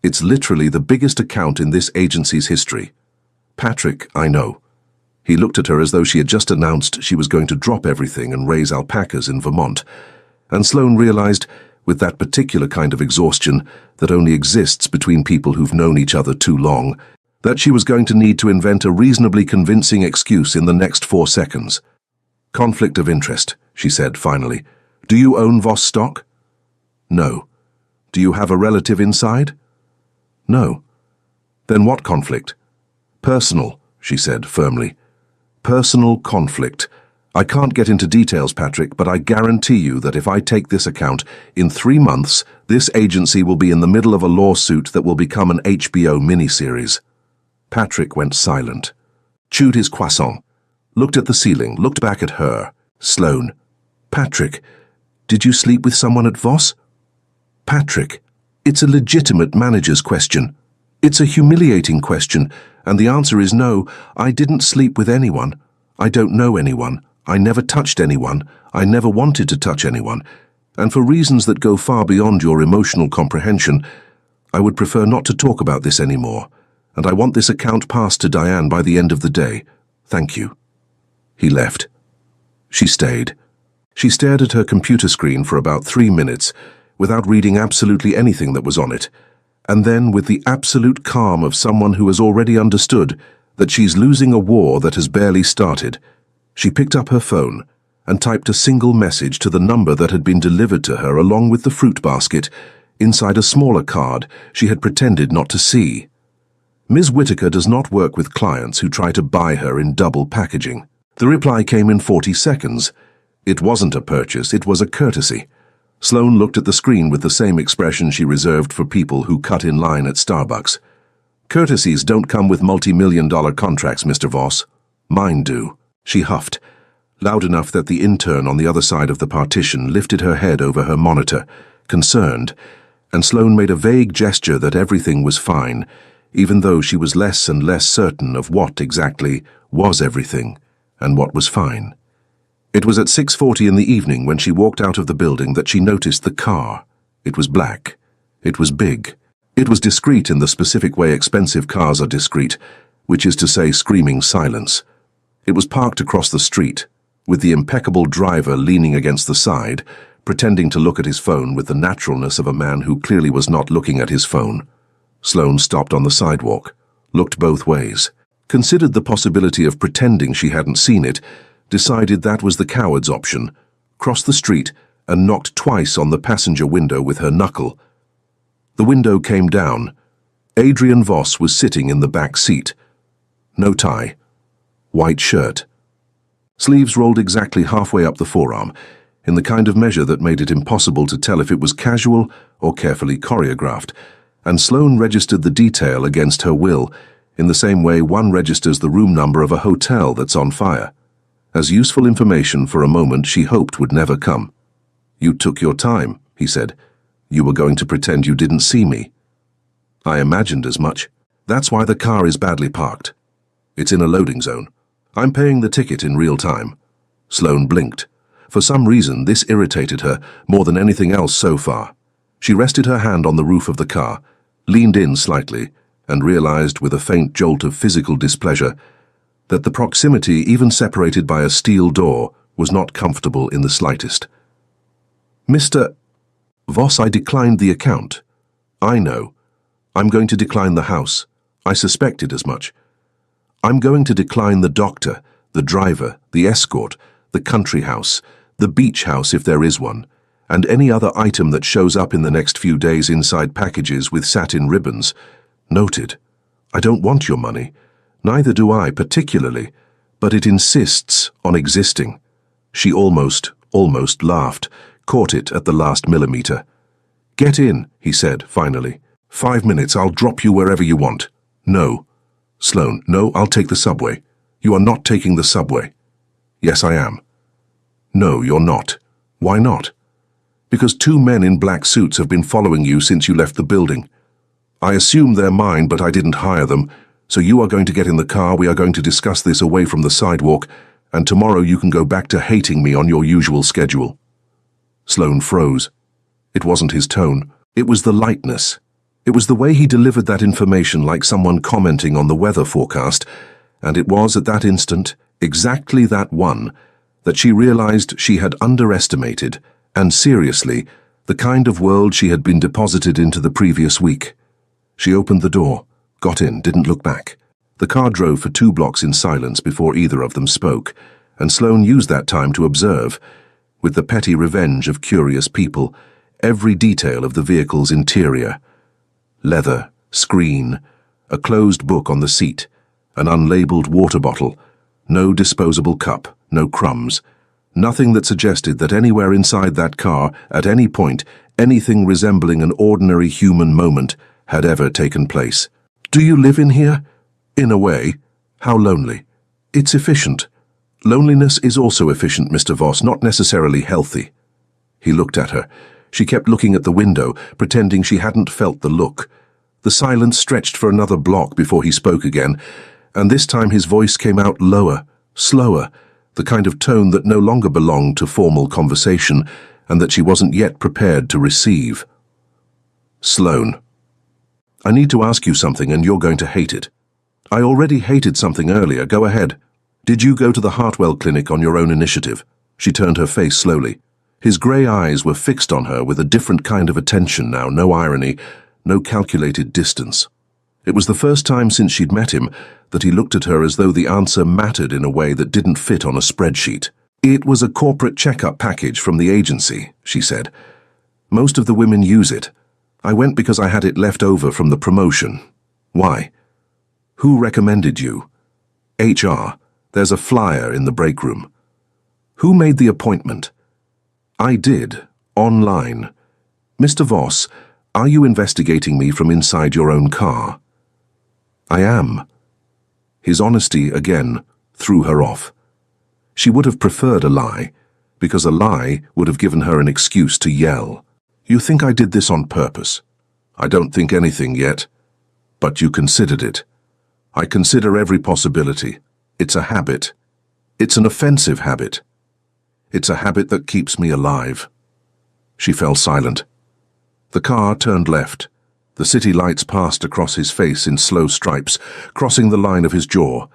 It's literally the biggest account in this agency's history." "Patrick, I know." He looked at her as though she had just announced she was going to drop everything and raise alpacas in Vermont. And Sloane realized, with that particular kind of exhaustion that only exists between people who've known each other too long, that she was going to need to invent a reasonably convincing excuse in the next 4 seconds. "Conflict of interest," she said finally. "Do you own Voss stock?" "No." "Do you have a relative inside?" "No." "Then what conflict?" "Personal," she said firmly. "Personal conflict. I can't get into details, Patrick, but I guarantee you that if I take this account, in 3 months, this agency will be in the middle of a lawsuit that will become an HBO miniseries." Patrick went silent, chewed his croissant, looked at the ceiling, looked back at her. Sloane. "Patrick, did you sleep with someone at Voss?" "Patrick, it's a legitimate manager's question. It's a humiliating question, and the answer is no, I didn't sleep with anyone. I don't know anyone. I never touched anyone. I never wanted to touch anyone. And for reasons that go far beyond your emotional comprehension, I would prefer not to talk about this anymore, and I want this account passed to Diane by the end of the day. Thank you." He left. She stayed. She stared at her computer screen for about 3 minutes, without reading absolutely anything that was on it, and then, with the absolute calm of someone who has already understood that she's losing a war that has barely started, she picked up her phone and typed a single message to the number that had been delivered to her along with the fruit basket, inside a smaller card she had pretended not to see. "Ms. Whitaker does not work with clients who try to buy her in double packaging." The reply came in 40 seconds. It wasn't a purchase, it was a courtesy. Sloane looked at the screen with the same expression she reserved for people who cut in line at Starbucks. "Courtesies don't come with multi-million-dollar contracts, Mr. Voss. Mine do." She huffed, loud enough that the intern on the other side of the partition lifted her head over her monitor, concerned, and Sloane made a vague gesture that everything was fine, even though she was less and less certain of what exactly was everything and what was fine. It was at 6:40 in the evening when she walked out of the building that she noticed the car. It was black. It was big. It was discreet in the specific way expensive cars are discreet, which is to say screaming silence. It was parked across the street, with the impeccable driver leaning against the side, pretending to look at his phone with the naturalness of a man who clearly was not looking at his phone. Sloane stopped on the sidewalk, looked both ways, considered the possibility of pretending she hadn't seen it, decided that was the coward's option, crossed the street, and knocked twice on the passenger window with her knuckle. The window came down. Adrian Voss was sitting in the back seat. No tie. White shirt. Sleeves rolled exactly halfway up the forearm, in the kind of measure that made it impossible to tell if it was casual or carefully choreographed, and Sloane registered the detail against her will, in the same way one registers the room number of a hotel that's on fire. As useful information for a moment she hoped would never come. "You took your time," he said. "You were going to pretend you didn't see me." "I imagined as much. That's why the car is badly parked. It's in a loading zone. I'm paying the ticket in real time." Sloane blinked. For some reason, this irritated her more than anything else so far. She rested her hand on the roof of the car, leaned in slightly, and realized with a faint jolt of physical displeasure that the proximity, even separated by a steel door, was not comfortable in the slightest. Mr. Voss, I declined the account. I know. I'm going to decline the house. I suspected as much. I'm going to decline the doctor, the driver, the escort, the country house, the beach house if there is one, and any other item that shows up in the next few days inside packages with satin ribbons. Noted. I don't want your money. Neither do I particularly, but it insists on existing. She almost laughed, caught it at the last millimeter. Get in, he said, finally. 5 minutes, I'll drop you wherever you want. No. Sloane, no, I'll take the subway. You are not taking the subway. Yes, I am. No, you're not. Why not? Because 2 men in black suits have been following you since you left the building. I assume they're mine, but I didn't hire them, so you are going to get in the car, we are going to discuss this away from the sidewalk, and tomorrow you can go back to hating me on your usual schedule. Sloane froze. It wasn't his tone. It was the lightness. It was the way he delivered that information like someone commenting on the weather forecast, and it was at that instant, exactly that one, that she realized she had underestimated, and seriously, the kind of world she had been deposited into the previous week. She opened the door, got in, didn't look back. The car drove for 2 blocks in silence before either of them spoke, and Sloane used that time to observe, with the petty revenge of curious people, every detail of the vehicle's interior. Leather, screen, a closed book on the seat, an unlabeled water bottle, no disposable cup, no crumbs, nothing that suggested that anywhere inside that car, at any point, anything resembling an ordinary human moment had ever taken place. Do you live in here? In a way. How lonely. It's efficient. Loneliness is also efficient, Mr. Voss, not necessarily healthy. He looked at her. She kept looking at the window, pretending she hadn't felt the look. The silence stretched for another block before he spoke again, and this time his voice came out lower, slower, the kind of tone that no longer belonged to formal conversation and that she wasn't yet prepared to receive. Sloane, I need to ask you something and you're going to hate it. I already hated something earlier. Go ahead. Did you go to the Hartwell Clinic on your own initiative? She turned her face slowly. His grey eyes were fixed on her with a different kind of attention now, no irony, no calculated distance. It was the first time since she'd met him that he looked at her as though the answer mattered in a way that didn't fit on a spreadsheet. It was a corporate checkup package from the agency, she said. Most of the women use it. I went because I had it left over from the promotion. Why? Who recommended you? HR. There's a flyer in the break room. Who made the appointment? I did. Online. Mr. Voss, are you investigating me from inside your own car? I am. His honesty, again, threw her off. She would have preferred a lie, because a lie would have given her an excuse to yell. You think I did this on purpose? I don't think anything yet. But you considered it. I consider every possibility. It's a habit. It's an offensive habit. It's a habit that keeps me alive. She fell silent. The car turned left. The city lights passed across his face in slow stripes, crossing the line of his jaw,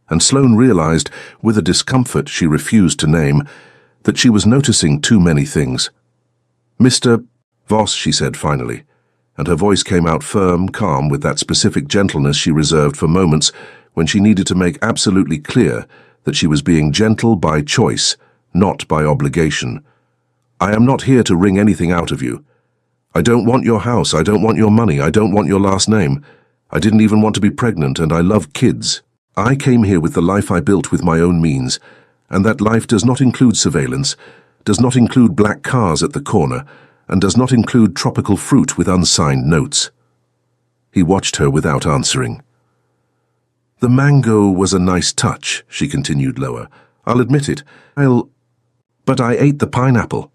and Sloane realized, with a discomfort she refused to name, that she was noticing too many things. Mr. Voss, she said finally, and her voice came out firm, calm, with that specific gentleness she reserved for moments when she needed to make absolutely clear that she was being gentle by choice, not by obligation. I am not here to wring anything out of you. I don't want your house, I don't want your money, I don't want your last name. I didn't even want to be pregnant, and I love kids. I came here with the life I built with my own means, and that life does not include surveillance, does not include black cars at the corner, and does not include tropical fruit with unsigned notes. He watched her without answering. The mango was a nice touch, she continued lower. I'll admit it. But I ate the pineapple.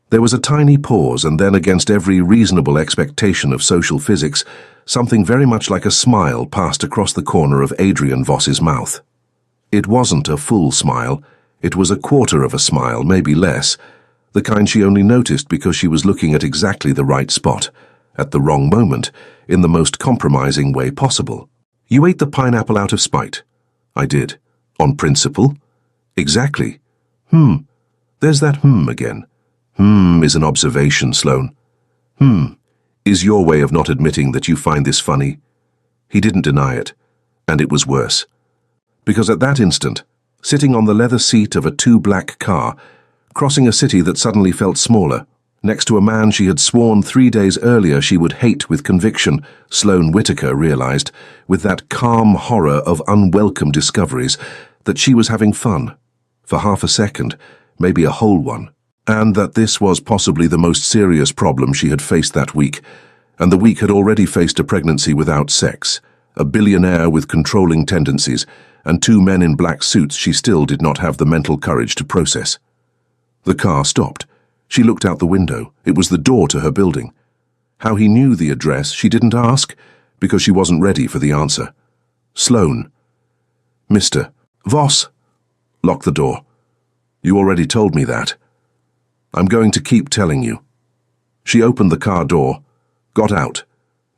There was a tiny pause, and then against every reasonable expectation of social physics, something very much like a smile passed across the corner of Adrian Voss's mouth. It wasn't a full smile. It was a quarter of a smile, maybe less, the kind she only noticed because she was looking at exactly the right spot, at the wrong moment, in the most compromising way possible. You ate the pineapple out of spite. I did. On principle? Exactly. There's that again. Is an observation, Sloane. Is your way of not admitting that you find this funny? He didn't deny it, and it was worse. Because at that instant, sitting on the leather seat of a two-black car, crossing a city that suddenly felt smaller, next to a man she had sworn 3 days earlier she would hate with conviction, Sloane Whitaker realized, with that calm horror of unwelcome discoveries, that she was having fun. For half a second, maybe a whole one. And that this was possibly the most serious problem she had faced that week, and the week had already faced a pregnancy without sex, a billionaire with controlling tendencies, and 2 men in black suits she still did not have the mental courage to process. The car stopped. She looked out the window. It was the door to her building. How he knew the address she didn't ask, because she wasn't ready for the answer. Sloane. Mr. Voss. Lock the door. You already told me that. I'm going to keep telling you. She opened the car door, got out,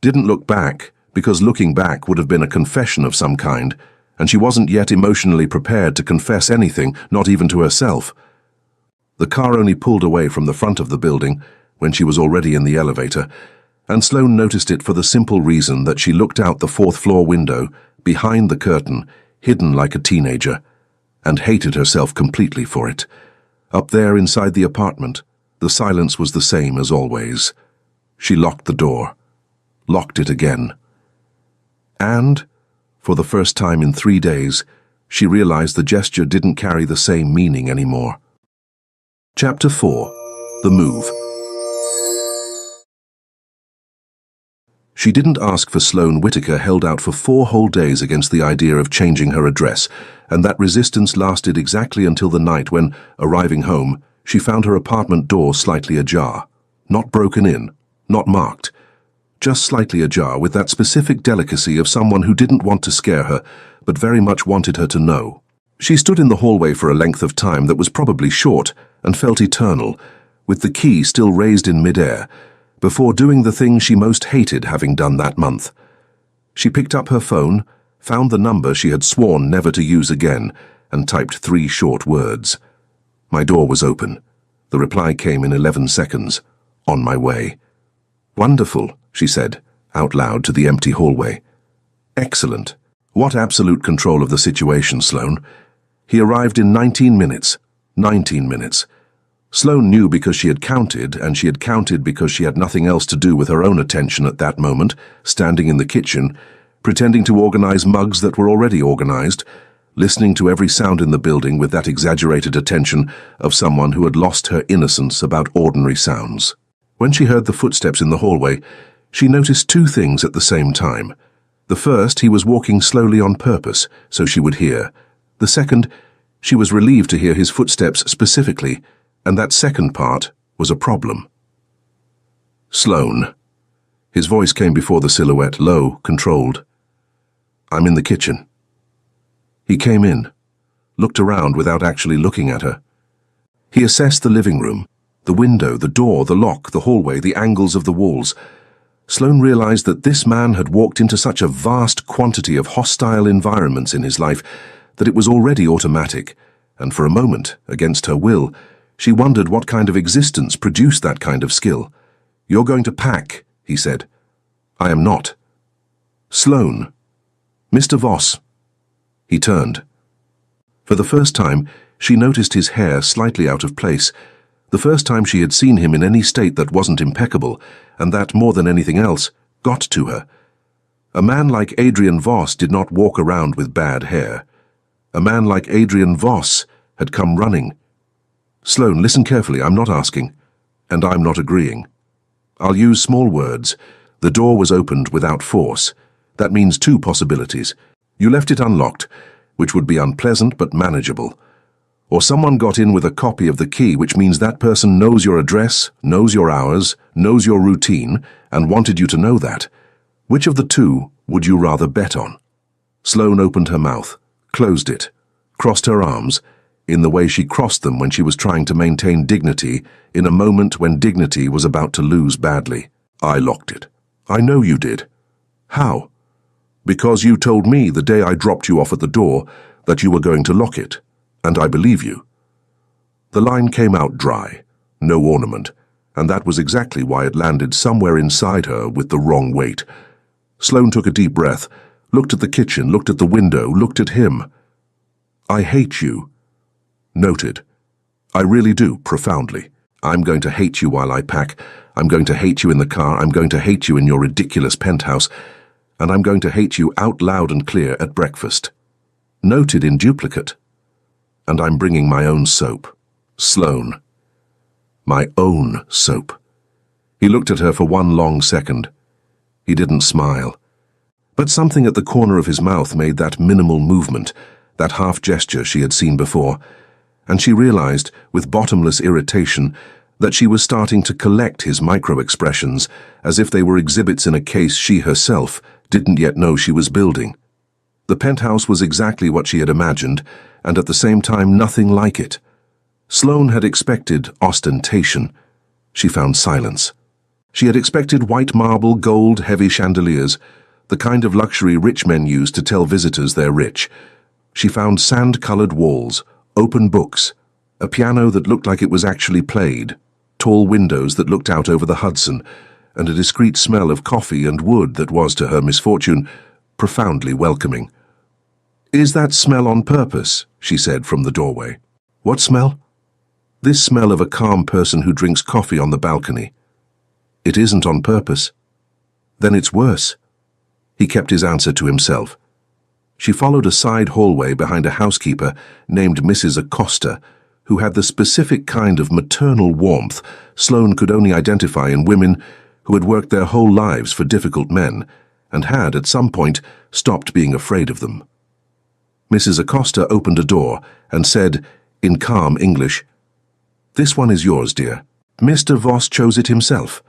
didn't look back, because looking back would have been a confession of some kind, and she wasn't yet emotionally prepared to confess anything, not even to herself. The car only pulled away from the front of the building when she was already in the elevator, and Sloane noticed it for the simple reason that she looked out the 4th-floor window, behind the curtain, hidden like a teenager, and hated herself completely for it. Up there inside the apartment, the silence was the same as always. She locked the door, locked it again. And, for the first time in 3 days, she realized the gesture didn't carry the same meaning anymore. Chapter 4. The Move. She didn't ask for Sloane Whitaker held out for 4 whole days against the idea of changing her address, and that resistance lasted exactly until the night when, arriving home, she found her apartment door slightly ajar. Not broken in, not marked, just slightly ajar with that specific delicacy of someone who didn't want to scare her, but very much wanted her to know. She stood in the hallway for a length of time that was probably short and felt eternal, with the key still raised in midair, before doing the thing she most hated having done that month. She picked up her phone, found the number she had sworn never to use again, and typed 3 short words. My door was open. The reply came in 11 seconds. On my way. Wonderful, she said, out loud to the empty hallway. Excellent. What absolute control of the situation, Sloane. He arrived in 19 minutes. 19 minutes. Sloane knew because she had counted, and she had counted because she had nothing else to do with her own attention at that moment, standing in the kitchen, pretending to organize mugs that were already organized, listening to every sound in the building with that exaggerated attention of someone who had lost her innocence about ordinary sounds. When she heard the footsteps in the hallway, she noticed 2 things at the same time. The first, he was walking slowly on purpose, so she would hear. The second, she was relieved to hear his footsteps specifically, and that second part was a problem. Sloane. His voice came before the silhouette, low, controlled. I'm in the kitchen. He came in, looked around without actually looking at her. He assessed the living room, the window, the door, the lock, the hallway, the angles of the walls. Sloane realized that this man had walked into such a vast quantity of hostile environments in his life that it was already automatic, and for a moment, against her will, she wondered what kind of existence produced that kind of skill. You're going to pack, he said. I am not. Sloane. Mr. Voss. He turned. For the first time, she noticed his hair slightly out of place, the first time she had seen him in any state that wasn't impeccable, and that, more than anything else, got to her. A man like Adrian Voss did not walk around with bad hair. A man like Adrian Voss had come running. Sloane, listen carefully, I'm not asking, and I'm not agreeing. I'll use small words. The door was opened without force. That means 2 possibilities. You left it unlocked, which would be unpleasant but manageable. Or someone got in with a copy of the key, which means that person knows your address, knows your hours, knows your routine, and wanted you to know that. Which of the 2 would you rather bet on? Sloane opened her mouth, closed it, crossed her arms, in the way she crossed them when she was trying to maintain dignity in a moment when dignity was about to lose badly. I locked it. I know you did. How? Because you told me the day I dropped you off at the door that you were going to lock it, and I believe you. The line came out dry, no ornament, and that was exactly why it landed somewhere inside her with the wrong weight. Sloane took a deep breath, looked at the kitchen, looked at the window, looked at him. "I hate you." Noted. "I really do, profoundly. I'm going to hate you while I pack. I'm going to hate you in the car. I'm going to hate you in your ridiculous penthouse. And I'm going to hate you out loud and clear at breakfast." Noted in duplicate. "And I'm bringing my own soap." Sloane. My own soap. He looked at her for one long second. He didn't smile. But something at the corner of his mouth made that minimal movement, that half gesture she had seen before, and she realized, with bottomless irritation, that she was starting to collect his micro-expressions as if they were exhibits in a case she herself didn't yet know she was building. The penthouse was exactly what she had imagined, and at the same time nothing like it. Sloane had expected ostentation. She found silence. She had expected white marble, gold, heavy chandeliers, the kind of luxury rich men use to tell visitors they're rich. She found sand-colored walls, open books, a piano that looked like it was actually played, tall windows that looked out over the Hudson, and a discreet smell of coffee and wood that was, to her misfortune, profoundly welcoming. "Is that smell on purpose?" she said from the doorway. "What smell?" "This smell of a calm person who drinks coffee on the balcony." "It isn't on purpose." "Then it's worse." He kept his answer to himself. She followed a side hallway behind a housekeeper named Mrs. Acosta, who had the specific kind of maternal warmth Sloane could only identify in women who had worked their whole lives for difficult men and had, at some point, stopped being afraid of them. Mrs. Acosta opened a door and said, in calm English, "This one is yours, dear. Mr. Voss chose it himself."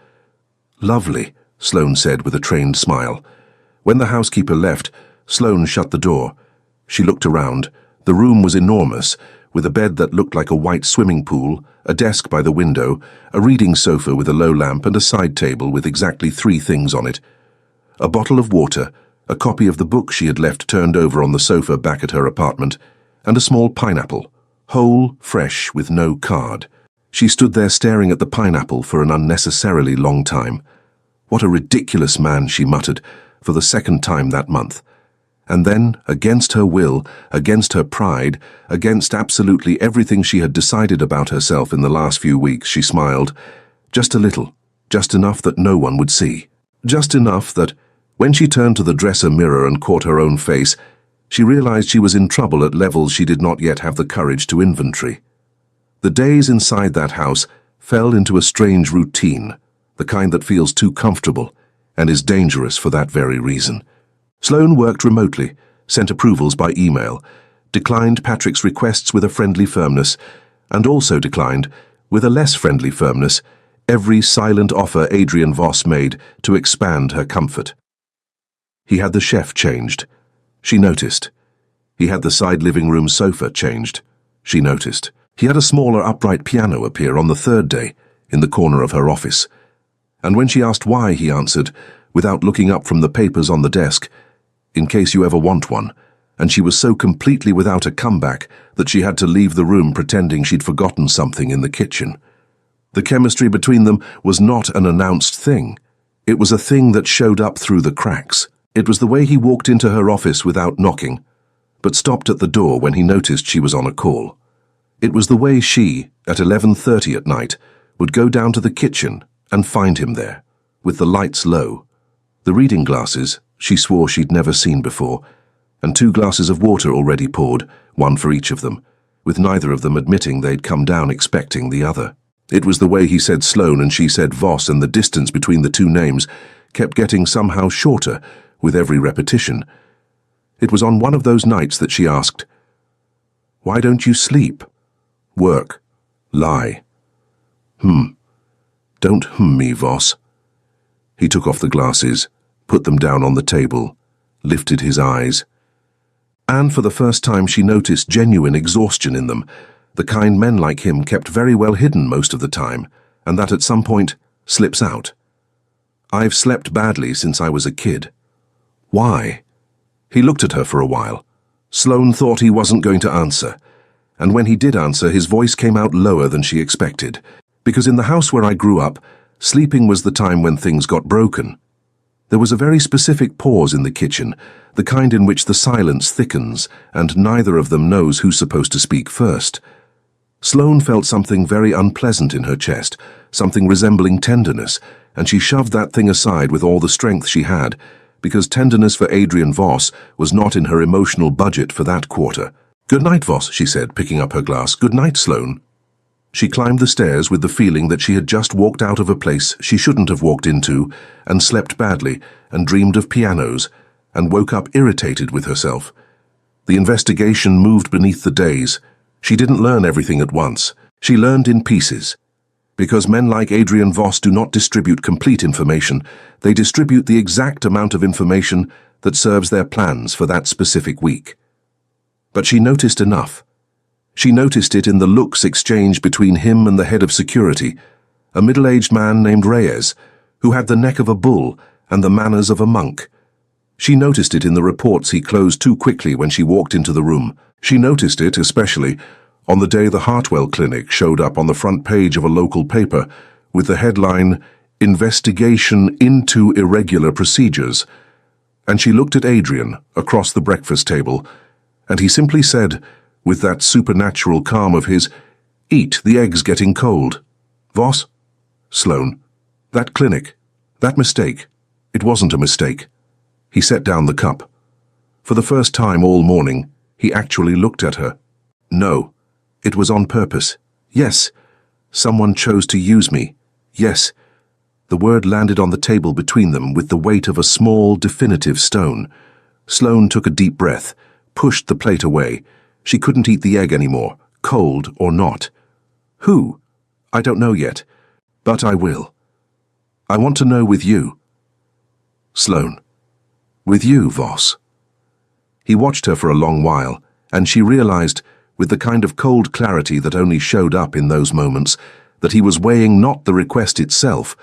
"Lovely," Sloane said with a trained smile. When the housekeeper left, Sloane shut the door. She looked around. The room was enormous, with a bed that looked like a white swimming pool, a desk by the window, a reading sofa with a low lamp and a side table with exactly 3 things on it. A bottle of water, a copy of the book she had left turned over on the sofa back at her apartment, and a small pineapple, whole, fresh, with no card. She stood there staring at the pineapple for an unnecessarily long time. "What a ridiculous man," she muttered, for the second time that month. And then, against her will, against her pride, against absolutely everything she had decided about herself in the last few weeks, she smiled. Just a little, just enough that no one would see. Just enough that, when she turned to the dresser mirror and caught her own face, she realized she was in trouble at levels she did not yet have the courage to inventory. The days inside that house fell into a strange routine, the kind that feels too comfortable and is dangerous for that very reason. Sloane worked remotely, sent approvals by email, declined Patrick's requests with a friendly firmness, and also declined, with a less friendly firmness, every silent offer Adrian Voss made to expand her comfort. He had the chef changed. She noticed. He had the side living room sofa changed. She noticed. He had a smaller upright piano appear on the 3rd day, in the corner of her office. And when she asked why, he answered, without looking up from the papers on the desk, "In case you ever want one," and she was so completely without a comeback that she had to leave the room pretending she'd forgotten something in the kitchen. The chemistry between them was not an announced thing. It was a thing that showed up through the cracks. It was the way he walked into her office without knocking, but stopped at the door when he noticed she was on a call. It was the way she, at 11:30 at night, would go down to the kitchen and find him there, with the lights low, the reading glasses she swore she'd never seen before, and 2 glasses of water already poured, one for each of them, with neither of them admitting they'd come down expecting the other. It was the way he said Sloane and she said Voss, and the distance between the 2 names kept getting somehow shorter with every repetition. It was on one of those nights that she asked, "Why don't you sleep?" "Work. Lie." "Don't me, Voss." He took off the glasses, put them down on the table, lifted his eyes. And for the first time she noticed genuine exhaustion in them, the kind men like him kept very well hidden most of the time, and that at some point slips out. "I've slept badly since I was a kid." "Why?" He looked at her for a while. Sloane thought he wasn't going to answer, and when he did answer, his voice came out lower than she expected. Because in the house where I grew up, sleeping was the time when things got broken. There was a very specific pause in the kitchen, the kind in which the silence thickens and neither of them knows who's supposed to speak first. Sloane felt something very unpleasant in her chest, something resembling tenderness, and she shoved that thing aside with all the strength she had, because tenderness for Adrian Voss was not in her emotional budget for that quarter. "Good night, Voss," she said, picking up her glass. "Good night, Sloane." She climbed the stairs with the feeling that she had just walked out of a place she shouldn't have walked into, and slept badly, and dreamed of pianos, and woke up irritated with herself. The investigation moved beneath the days. She didn't learn everything at once. She learned in pieces. Because men like Adrian Voss do not distribute complete information, they distribute the exact amount of information that serves their plans for that specific week. But she noticed enough. She noticed it in the looks exchanged between him and the head of security, a middle-aged man named Reyes, who had the neck of a bull and the manners of a monk. She noticed it in the reports he closed too quickly when she walked into the room. She noticed it, especially, on the day the Hartwell Clinic showed up on the front page of a local paper with the headline, "Investigation into Irregular Procedures." And she looked at Adrian across the breakfast table, and he simply said, with that supernatural calm of his, "Eat, the egg's getting cold." "Voss?" "Sloane. That clinic, that mistake, it wasn't a mistake." He set down the cup. For the first time all morning, he actually looked at her. "No, it was on purpose. Yes, someone chose to use me. Yes." The word landed on the table between them with the weight of a small, definitive stone. Sloane took a deep breath, pushed the plate away. She couldn't eat the egg anymore, cold or not. "Who? I don't know yet, but I will. I want to know with you." "Sloane. With you, Voss." He watched her for a long while, and she realized, with the kind of cold clarity that only showed up in those moments, that he was weighing not the request itself,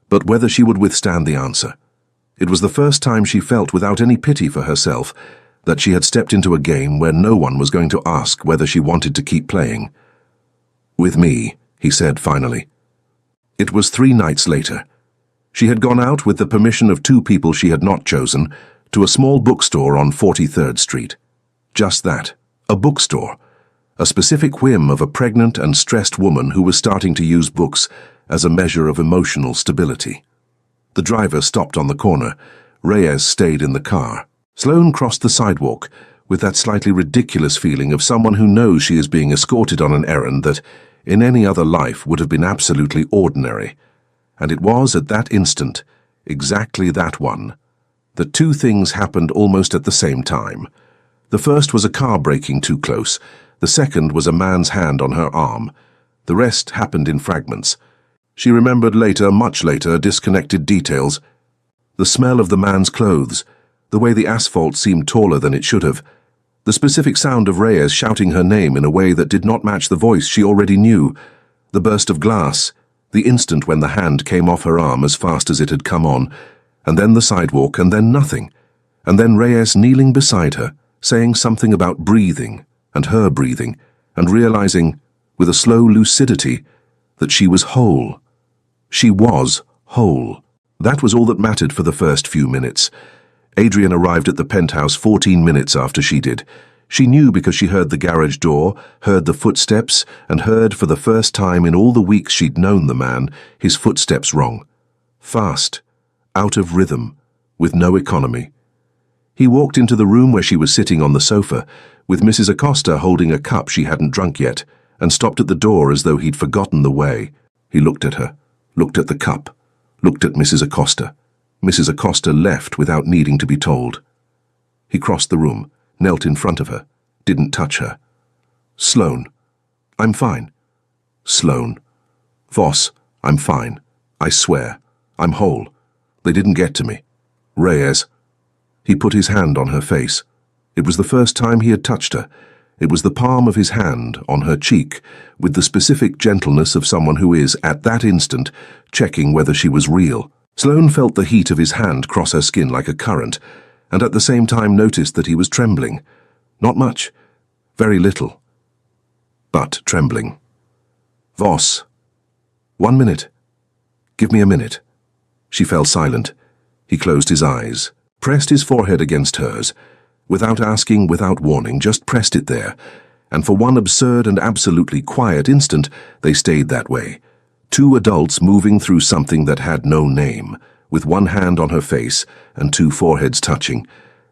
but whether she would withstand the answer. It was the first time she felt, without any pity for herself, that she had stepped into a game where no one was going to ask whether she wanted to keep playing. "With me," he said finally. It was 3 nights later. She had gone out with the permission of 2 people she had not chosen, to a small bookstore on 43rd Street. Just that, a bookstore. A specific whim of a pregnant and stressed woman who was starting to use books as a measure of emotional stability. The driver stopped on the corner. Reyes stayed in the car. Sloane crossed the sidewalk with that slightly ridiculous feeling of someone who knows she is being escorted on an errand that, in any other life, would have been absolutely ordinary. And it was at that instant, exactly that one, that 2 things happened almost at the same time. The first was a car braking too close. The second was a man's hand on her arm. The rest happened in fragments. She remembered later, much later, disconnected details. The smell of the man's clothes, the way the asphalt seemed taller than it should have, the specific sound of Reyes shouting her name in a way that did not match the voice she already knew, the burst of glass, the instant when the hand came off her arm as fast as it had come on, and then the sidewalk, and then nothing, and then Reyes kneeling beside her, saying something about breathing, and her breathing, and realizing, with a slow lucidity, that she was whole. She was whole. That was all that mattered for the first few minutes. Adrian arrived at the penthouse 14 minutes after she did. She knew because she heard the garage door, heard the footsteps, and heard for the first time in all the weeks she'd known the man, his footsteps wrong. Fast, out of rhythm, with no economy. He walked into the room where she was sitting on the sofa, with Mrs. Acosta holding a cup she hadn't drunk yet, and stopped at the door as though he'd forgotten the way. He looked at her, looked at the cup, looked at Mrs. Acosta. Mrs. Acosta left without needing to be told. He crossed the room, knelt in front of her, didn't touch her. "Sloane, I'm fine." "Sloane. Voss, I'm fine. I swear. I'm whole. They didn't get to me." "Reyes." He put his hand on her face. It was the first time he had touched her. It was the palm of his hand on her cheek, with the specific gentleness of someone who is, at that instant, checking whether she was real. Sloane felt the heat of his hand cross her skin like a current, and at the same time noticed that he was trembling. Not much. Very little. But trembling. "Voss." 1 minute. Give me a minute. She fell silent. He closed his eyes, pressed his forehead against hers. Without asking, without warning, just pressed it there. And for one absurd and absolutely quiet instant, they stayed that way. Two adults moving through something that had no name, with one hand on her face and two foreheads touching,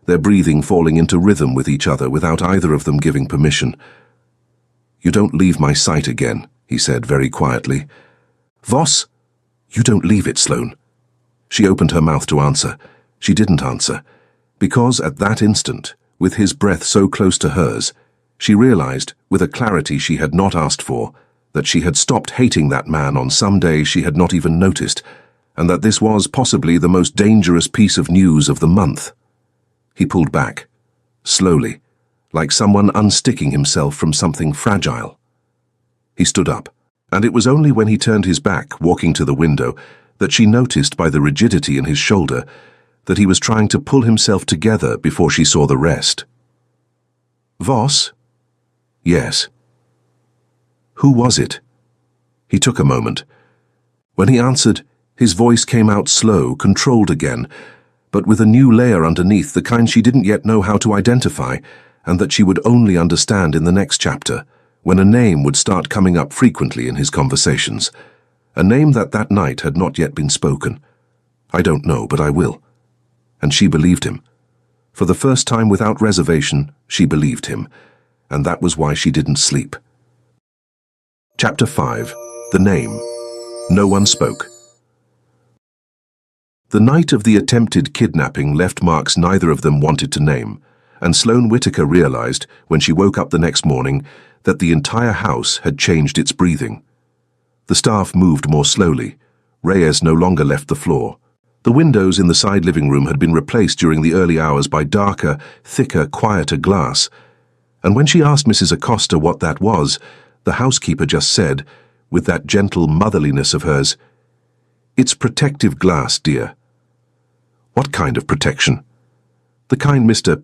their breathing falling into rhythm with each other without either of them giving permission. "You don't leave my sight again," he said very quietly. "Voss?" "You don't leave it, Sloane." She opened her mouth to answer. She didn't answer, because at that instant, with his breath so close to hers, she realized, with a clarity she had not asked for, that she had stopped hating that man on some day she had not even noticed, and that this was possibly the most dangerous piece of news of the month. He pulled back, slowly, like someone unsticking himself from something fragile. He stood up, and it was only when he turned his back, walking to the window, that she noticed by the rigidity in his shoulder that he was trying to pull himself together before she saw the rest. "Voss?" "Yes." "Who was it?" He took a moment. When he answered, his voice came out slow, controlled again, but with a new layer underneath, the kind she didn't yet know how to identify, and that she would only understand in the next chapter, when a name would start coming up frequently in his conversations. A name that night had not yet been spoken. "I don't know, but I will." And she believed him. For the first time without reservation, she believed him, and that was why she didn't sleep. Chapter 5. The Name. No one spoke. The night of the attempted kidnapping left marks neither of them wanted to name, and Sloane Whitaker realized, when she woke up the next morning, that the entire house had changed its breathing. The staff moved more slowly. Reyes no longer left the floor. The windows in the side living room had been replaced during the early hours by darker, thicker, quieter glass. And when she asked Mrs. Acosta what that was, the housekeeper just said, with that gentle motherliness of hers, "It's protective glass, dear." "What kind of protection?" "The kind Mr.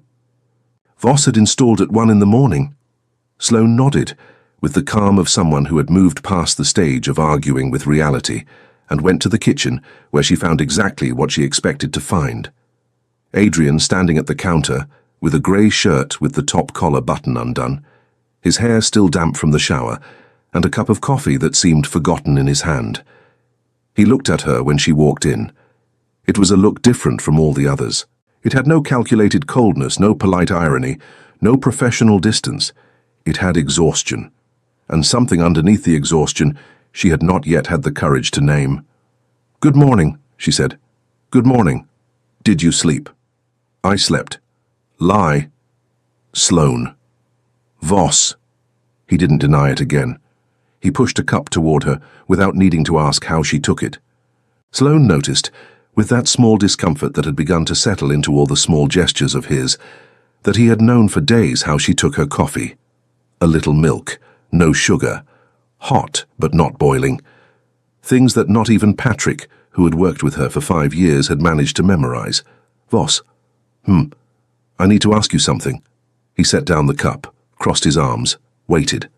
Voss had installed at 1 in the morning." Sloane nodded, with the calm of someone who had moved past the stage of arguing with reality, and went to the kitchen, where she found exactly what she expected to find. Adrian standing at the counter, with a grey shirt with the top collar button undone, his hair still damp from the shower, and a cup of coffee that seemed forgotten in his hand. He looked at her when she walked in. It was a look different from all the others. It had no calculated coldness, no polite irony, no professional distance. It had exhaustion, and something underneath the exhaustion she had not yet had the courage to name. "Good morning," she said. "Good morning. Did you sleep?" "I slept." "Lie." "Sloane." "Voss." He didn't deny it again. He pushed a cup toward her, without needing to ask how she took it. Sloane noticed, with that small discomfort that had begun to settle into all the small gestures of his, that he had known for days how she took her coffee. A little milk, no sugar, hot but not boiling. Things that not even Patrick, who had worked with her for 5 years, had managed to memorize. "Voss. I need to ask you something." He set down the cup, crossed his arms, waited.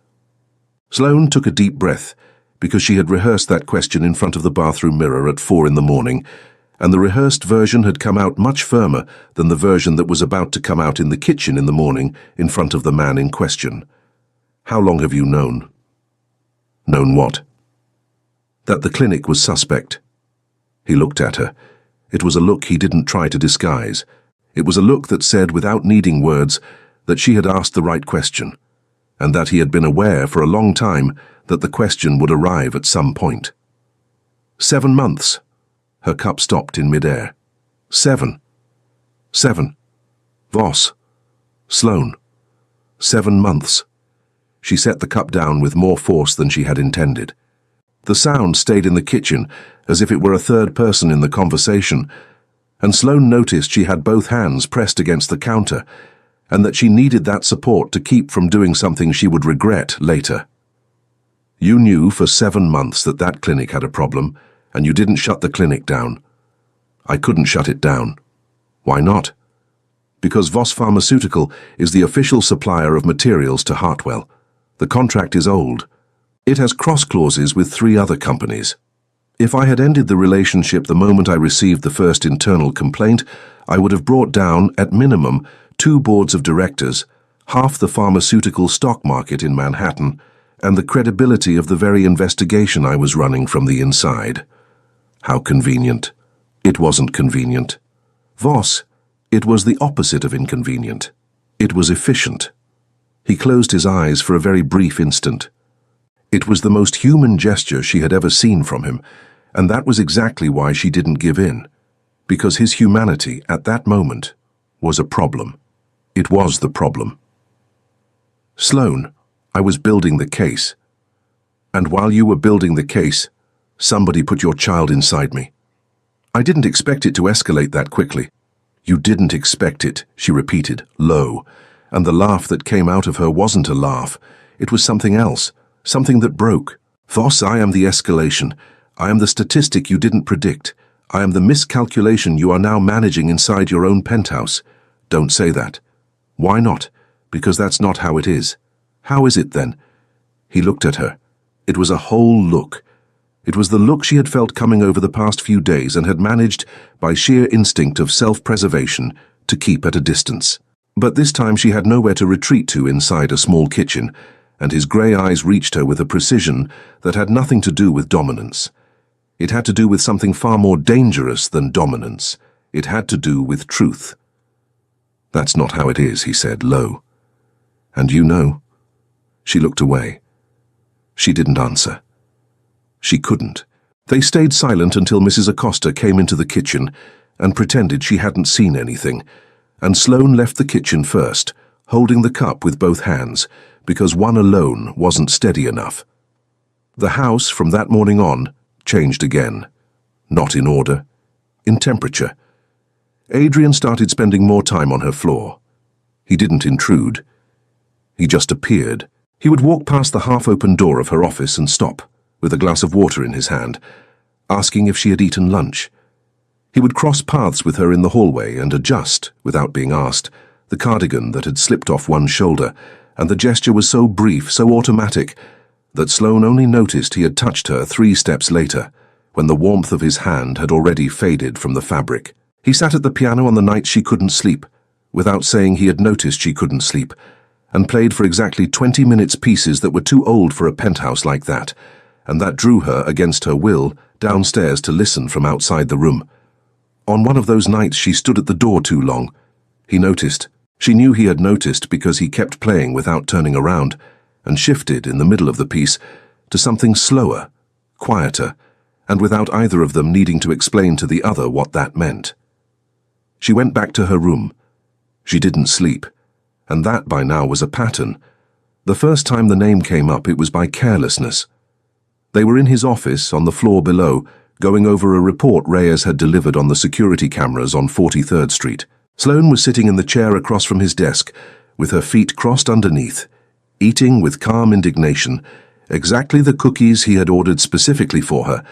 Sloane took a deep breath, because she had rehearsed that question in front of the bathroom mirror at 4 in the morning, and the rehearsed version had come out much firmer than the version that was about to come out in the kitchen in the morning in front of the man in question. "How long have you known?" "Known what?" "That the clinic was suspect." He looked at her. It was a look he didn't try to disguise. It was a look that said, without needing words, that she had asked the right question, and that he had been aware for a long time that the question would arrive at some point. 7 months. Her cup stopped in midair. 7. 7. Voss. Sloane. 7 months. She set the cup down with more force than she had intended. The sound stayed in the kitchen, as if it were a third person in the conversation, and Sloane noticed she had both hands pressed against the counter, and that she needed that support to keep from doing something she would regret later. "You knew for 7 months that that clinic had a problem, and you didn't shut the clinic down." "I couldn't shut it down." "Why not?" "Because Voss Pharmaceutical is the official supplier of materials to Hartwell. The contract is old. It has cross-clauses with 3 other companies. If I had ended the relationship the moment I received the first internal complaint, I would have brought down, at minimum, 2 boards of directors, half the pharmaceutical stock market in Manhattan, and the credibility of the very investigation I was running from the inside. How convenient. It wasn't convenient. Voss, it was the opposite of inconvenient. It was efficient. He closed his eyes for a very brief instant. It was the most human gesture she had ever seen from him, and that was exactly why she didn't give in. Because his humanity, at that moment, was a problem. It was the problem. Sloane, I was building the case. And while you were building the case, somebody put your child inside me. I didn't expect it to escalate that quickly. You didn't expect it, she repeated, low, and the laugh that came out of her wasn't a laugh. It was something else, something that broke. Voss, I am the escalation. I am the statistic you didn't predict. I am the miscalculation you are now managing inside your own penthouse. Don't say that. Why not? Because that's not how it is. How is it then? He looked at her. It was a whole look. It was the look she had felt coming over the past few days and had managed, by sheer instinct of self-preservation, to keep at a distance. But this time she had nowhere to retreat to inside a small kitchen, and his grey eyes reached her with a precision that had nothing to do with dominance. It had to do with something far more dangerous than dominance. It had to do with truth. That's not how it is, he said, low. And you know. She looked away. She didn't answer. She couldn't. They stayed silent until Mrs. Acosta came into the kitchen and pretended she hadn't seen anything, and Sloane left the kitchen first, holding the cup with both hands, because one alone wasn't steady enough. The house, from that morning on, changed again. Not in order, in temperature. Adrian started spending more time on her floor. He didn't intrude. He just appeared. He would walk past the half-open door of her office and stop, with a glass of water in his hand, asking if she had eaten lunch. He would cross paths with her in the hallway and adjust, without being asked, the cardigan that had slipped off one shoulder, and the gesture was so brief, so automatic, that Sloane only noticed he had touched her 3 steps later, when the warmth of his hand had already faded from the fabric. He sat at the piano on the night she couldn't sleep, without saying he had noticed she couldn't sleep, and played for exactly 20 minutes pieces that were too old for a penthouse like that, and that drew her, against her will, downstairs to listen from outside the room. On one of those nights she stood at the door too long. He noticed. She knew he had noticed because he kept playing without turning around, and shifted in the middle of the piece to something slower, quieter, and without either of them needing to explain to the other what that meant. She went back to her room. She didn't sleep, and that by now was a pattern. The first time the name came up, it was by carelessness. They were in his office, on the floor below, going over a report Reyes had delivered on the security cameras on 43rd Street. Sloane was sitting in the chair across from his desk, with her feet crossed underneath, eating with calm indignation exactly the cookies he had ordered specifically for her,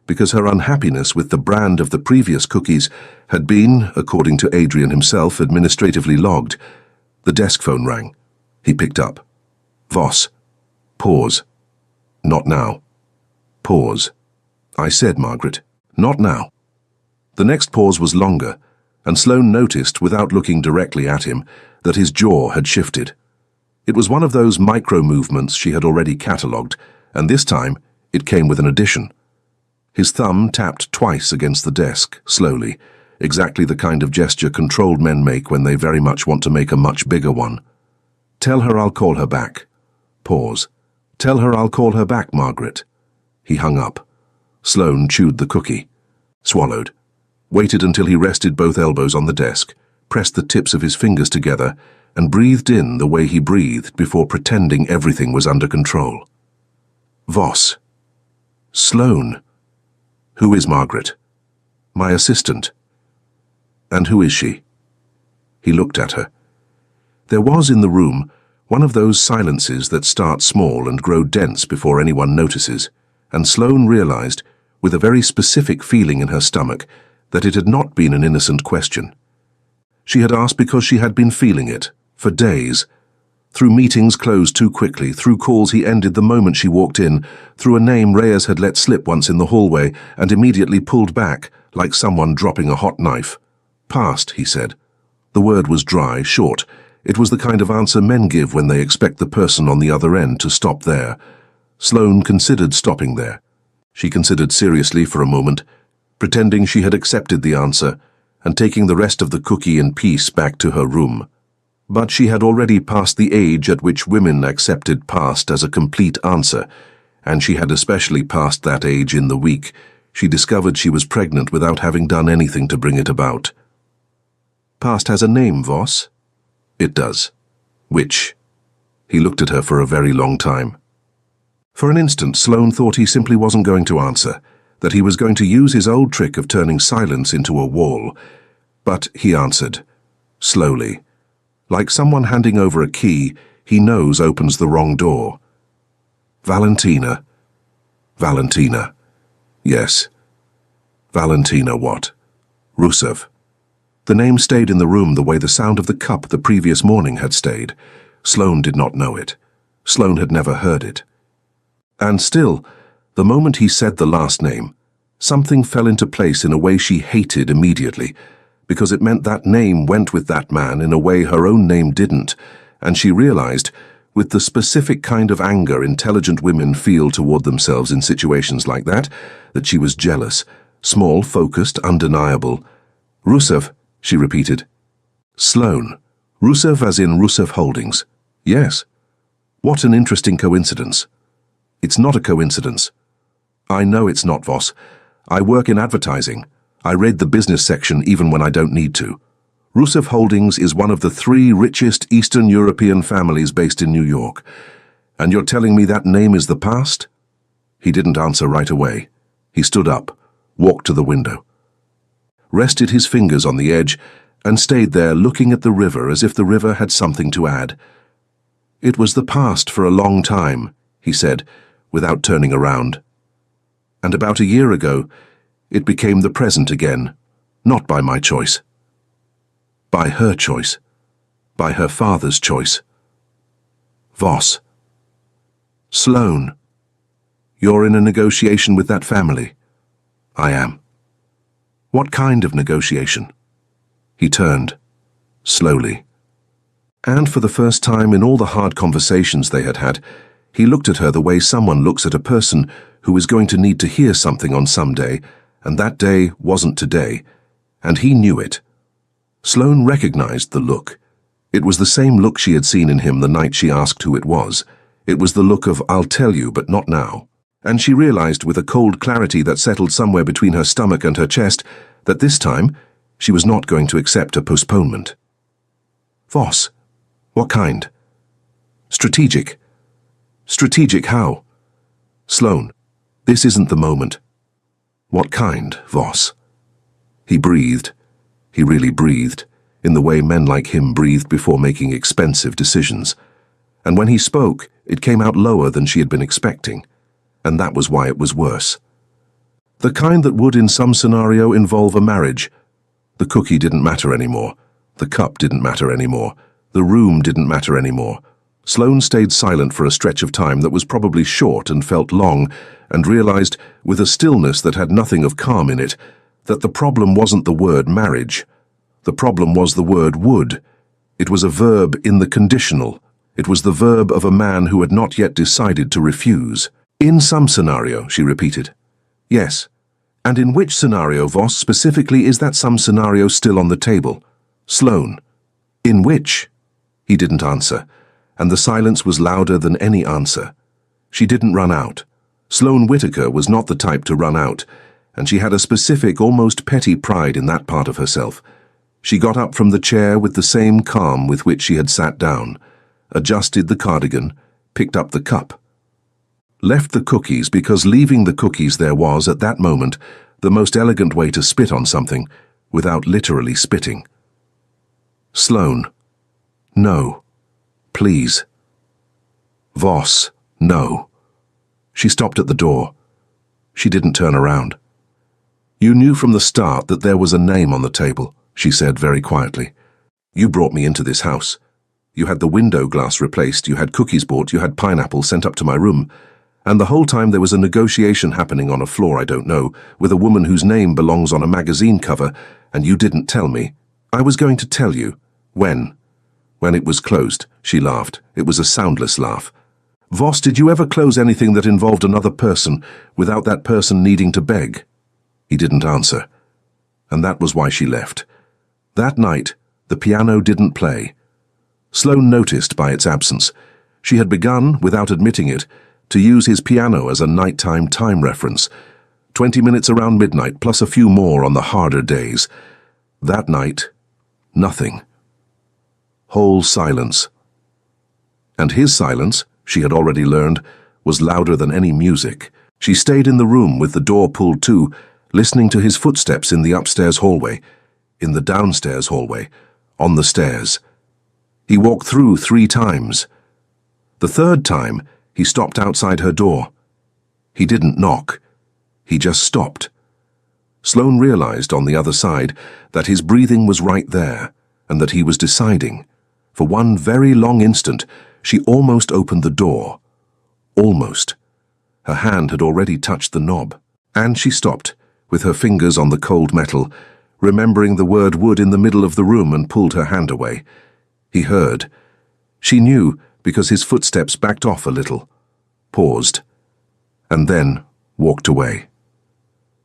because her unhappiness with the brand of the previous cookies had been, according to Adrian himself, administratively logged. The desk phone rang. He picked up. Voss. Pause. Not now. Pause. I said, Margaret. Not now. The next pause was longer, and Sloane noticed, without looking directly at him, that his jaw had shifted. It was one of those micro-movements she had already catalogued, and this time it came with an addition. His thumb tapped twice against the desk, slowly, exactly the kind of gesture controlled men make when they very much want to make a much bigger one. Tell her I'll call her back. Pause. Tell her I'll call her back, Margaret. He hung up. Sloane chewed the cookie, swallowed, waited until he rested both elbows on the desk, pressed the tips of his fingers together, and breathed in the way he breathed before pretending everything was under control. Voss. Sloane. Who is Margaret? My assistant. And who is she? He looked at her. There was in the room one of those silences that start small and grow dense before anyone notices, and Sloane realized, with a very specific feeling in her stomach, that it had not been an innocent question. She had asked because she had been feeling it, for days. Through meetings closed too quickly, through calls he ended the moment she walked in, through a name Reyes had let slip once in the hallway and immediately pulled back, like someone dropping a hot knife. Past, he said. The word was dry, short. It was the kind of answer men give when they expect the person on the other end to stop there. Sloane considered stopping there. She considered seriously for a moment, pretending she had accepted the answer, and taking the rest of the cookie in peace back to her room. But she had already passed the age at which women accepted past as a complete answer, and she had especially passed that age in the week she discovered she was pregnant without having done anything to bring it about. Past has a name, Voss? It does. Which? He looked at her for a very long time. For an instant, Sloane thought he simply wasn't going to answer, that he was going to use his old trick of turning silence into a wall. But he answered, slowly. Like someone handing over a key he knows opens the wrong door. Valentina. Valentina. Yes. Valentina what? Rusev. The name stayed in the room the way the sound of the cup the previous morning had stayed. Sloane did not know it. Sloane had never heard it. And still, the moment he said the last name, something fell into place in a way she hated immediately, because it meant that name went with that man in a way her own name didn't, and she realized, with the specific kind of anger intelligent women feel toward themselves in situations like that she was jealous, small, focused, undeniable. Rusev, she repeated. Sloane. Rusev as in Rusev Holdings. Yes. What an interesting coincidence. It's not a coincidence. I know it's not, Voss. I work in advertising. I read the business section even when I don't need to. Rusev Holdings is one of the 3 richest Eastern European families based in New York. And you're telling me that name is the past? He didn't answer right away. He stood up, walked to the window, rested his fingers on the edge, and stayed there looking at the river as if the river had something to add. It was the past for a long time, he said, without turning around. And about a year ago, it became the present again, not by my choice. By her choice. By her father's choice. Voss. Sloane. You're in a negotiation with that family. I am. What kind of negotiation? He turned, slowly. And for the first time in all the hard conversations they had had, he looked at her the way someone looks at a person who is going to need to hear something on some day, and that day wasn't today, and he knew it. Sloane recognized the look. It was the same look she had seen in him the night she asked who it was. It was the look of, I'll tell you, but not now. And she realized with a cold clarity that settled somewhere between her stomach and her chest that this time she was not going to accept a postponement. Voss. What kind? Strategic. Strategic how? Sloane. This isn't the moment. What kind, Voss? He breathed. He really breathed, in the way men like him breathed before making expensive decisions. And when he spoke, it came out lower than she had been expecting. And that was why it was worse. The kind that would in some scenario involve a marriage. The cookie didn't matter anymore. The cup didn't matter anymore. The room didn't matter anymore. Sloane stayed silent for a stretch of time that was probably short and felt long, and realized, with a stillness that had nothing of calm in it, that the problem wasn't the word marriage. The problem was the word would. It was a verb in the conditional. It was the verb of a man who had not yet decided to refuse. In some scenario, she repeated. Yes. And in which scenario, Voss, specifically, is that some scenario still on the table? Sloane. In which? He didn't answer, and the silence was louder than any answer. She didn't run out. Sloane Whitaker was not the type to run out, and she had a specific, almost petty pride in that part of herself. She got up from the chair with the same calm with which she had sat down, adjusted the cardigan, picked up the cup. Left the cookies because leaving the cookies there was, at that moment, the most elegant way to spit on something, without literally spitting. Sloane. No. Please. Voss. No. She stopped at the door. She didn't turn around. You knew from the start that there was a name on the table, she said very quietly. You brought me into this house. You had the window glass replaced, you had cookies bought, you had pineapple sent up to my room. And the whole time there was a negotiation happening on a floor I don't know, with a woman whose name belongs on a magazine cover, and you didn't tell me. I was going to tell you. When? When it was closed, she laughed. It was a soundless laugh. Voss, did you ever close anything that involved another person without that person needing to beg? He didn't answer. And that was why she left. That night, the piano didn't play. Sloane noticed by its absence. She had begun, without admitting it, to use his piano as a nighttime time reference. 20 minutes around midnight, plus a few more on the harder days. That night, nothing. Whole silence. And his silence, she had already learned, was louder than any music. She stayed in the room with the door pulled to, listening to his footsteps in the upstairs hallway, in the downstairs hallway, on the stairs. He walked through 3 times. The third time, he stopped outside her door. He didn't knock. He just stopped. Sloane realized on the other side that his breathing was right there, and that he was deciding. For one very long instant, she almost opened the door. Almost. Her hand had already touched the knob. And she stopped, with her fingers on the cold metal, remembering the word wood in the middle of the room, and pulled her hand away. He heard. She knew because his footsteps backed off a little, paused, and then walked away.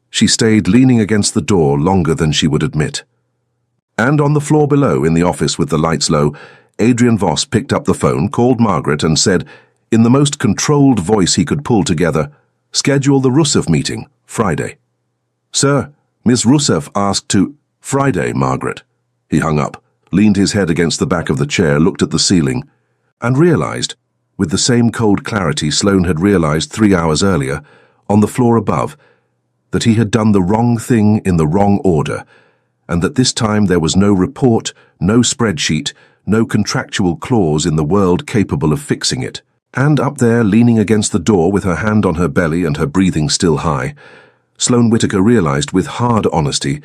She stayed leaning against the door longer than she would admit. And on the floor below, in the office with the lights low, Adrian Voss picked up the phone, called Margaret, and said, in the most controlled voice he could pull together, "Schedule the Rousseff meeting, Friday." "Sir, Miss Rousseff asked to—" "Friday, Margaret." He hung up, leaned his head against the back of the chair, looked at the ceiling, and realized, with the same cold clarity Sloane had realized 3 hours earlier, on the floor above, that he had done the wrong thing in the wrong order, and that this time there was no report, no spreadsheet, no contractual clause in the world capable of fixing it. And up there, leaning against the door with her hand on her belly and her breathing still high, Sloane Whittaker realized with hard honesty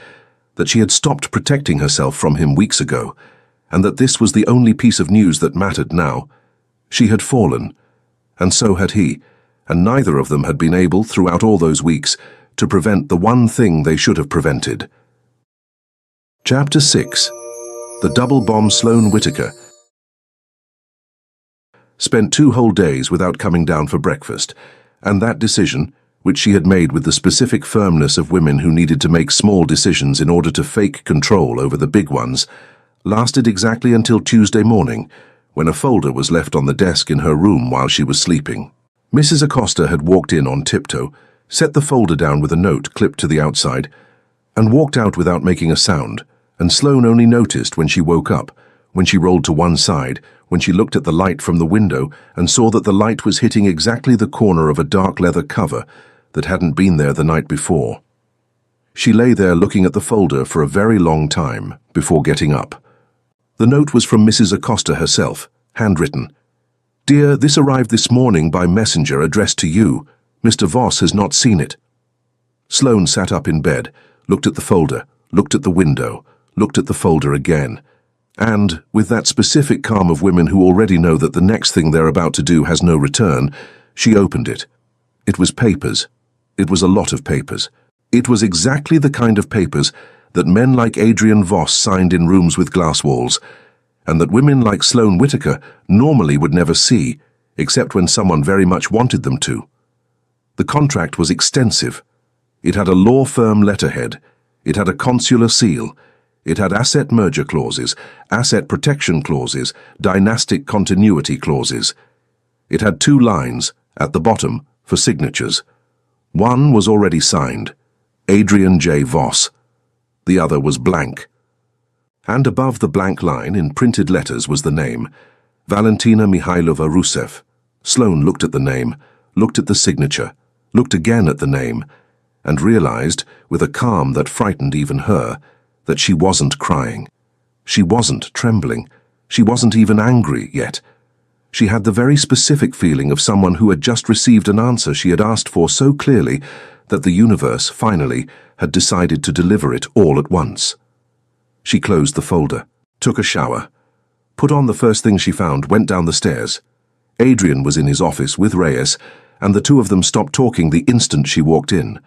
that she had stopped protecting herself from him weeks ago, and that this was the only piece of news that mattered now. She had fallen, and so had he, and neither of them had been able, throughout all those weeks, to prevent the one thing they should have prevented. Chapter 6. The Double Bomb. Sloane Whittaker spent 2 whole days without coming down for breakfast, and that decision, which she had made with the specific firmness of women who needed to make small decisions in order to fake control over the big ones, lasted exactly until Tuesday morning, when a folder was left on the desk in her room while she was sleeping. Mrs. Acosta had walked in on tiptoe, set the folder down with a note clipped to the outside, and walked out without making a sound, and Sloane only noticed when she woke up, when she rolled to one side, when she looked at the light from the window and saw that the light was hitting exactly the corner of a dark leather cover that hadn't been there the night before. She lay there looking at the folder for a very long time before getting up. The note was from Mrs. Acosta herself, handwritten. "Dear, this arrived this morning by messenger addressed to you. Mr. Voss has not seen it." Sloane sat up in bed, looked at the folder, looked at the window, looked at the folder again, and, with that specific calm of women who already know that the next thing they're about to do has no return, she opened it. It was papers. It was a lot of papers. It was exactly the kind of papers that men like Adrian Voss signed in rooms with glass walls, and that women like Sloane Whittaker normally would never see, except when someone very much wanted them to. The contract was extensive. It had a law firm letterhead. It had a consular seal. It had asset merger clauses, asset protection clauses, dynastic continuity clauses. It had 2 lines, at the bottom, for signatures. One was already signed, Adrian J. Voss. The other was blank. And above the blank line, in printed letters, was the name, Valentina Mihailova Rousseff. Sloane looked at the name, looked at the signature, looked again at the name, and realized, with a calm that frightened even her, that she wasn't crying. She wasn't trembling. She wasn't even angry yet. She had the very specific feeling of someone who had just received an answer she had asked for so clearly that the universe, finally, had decided to deliver it all at once. She closed the folder, took a shower, put on the first thing she found, went down the stairs. Adrian was in his office with Reyes, and the two of them stopped talking the instant she walked in.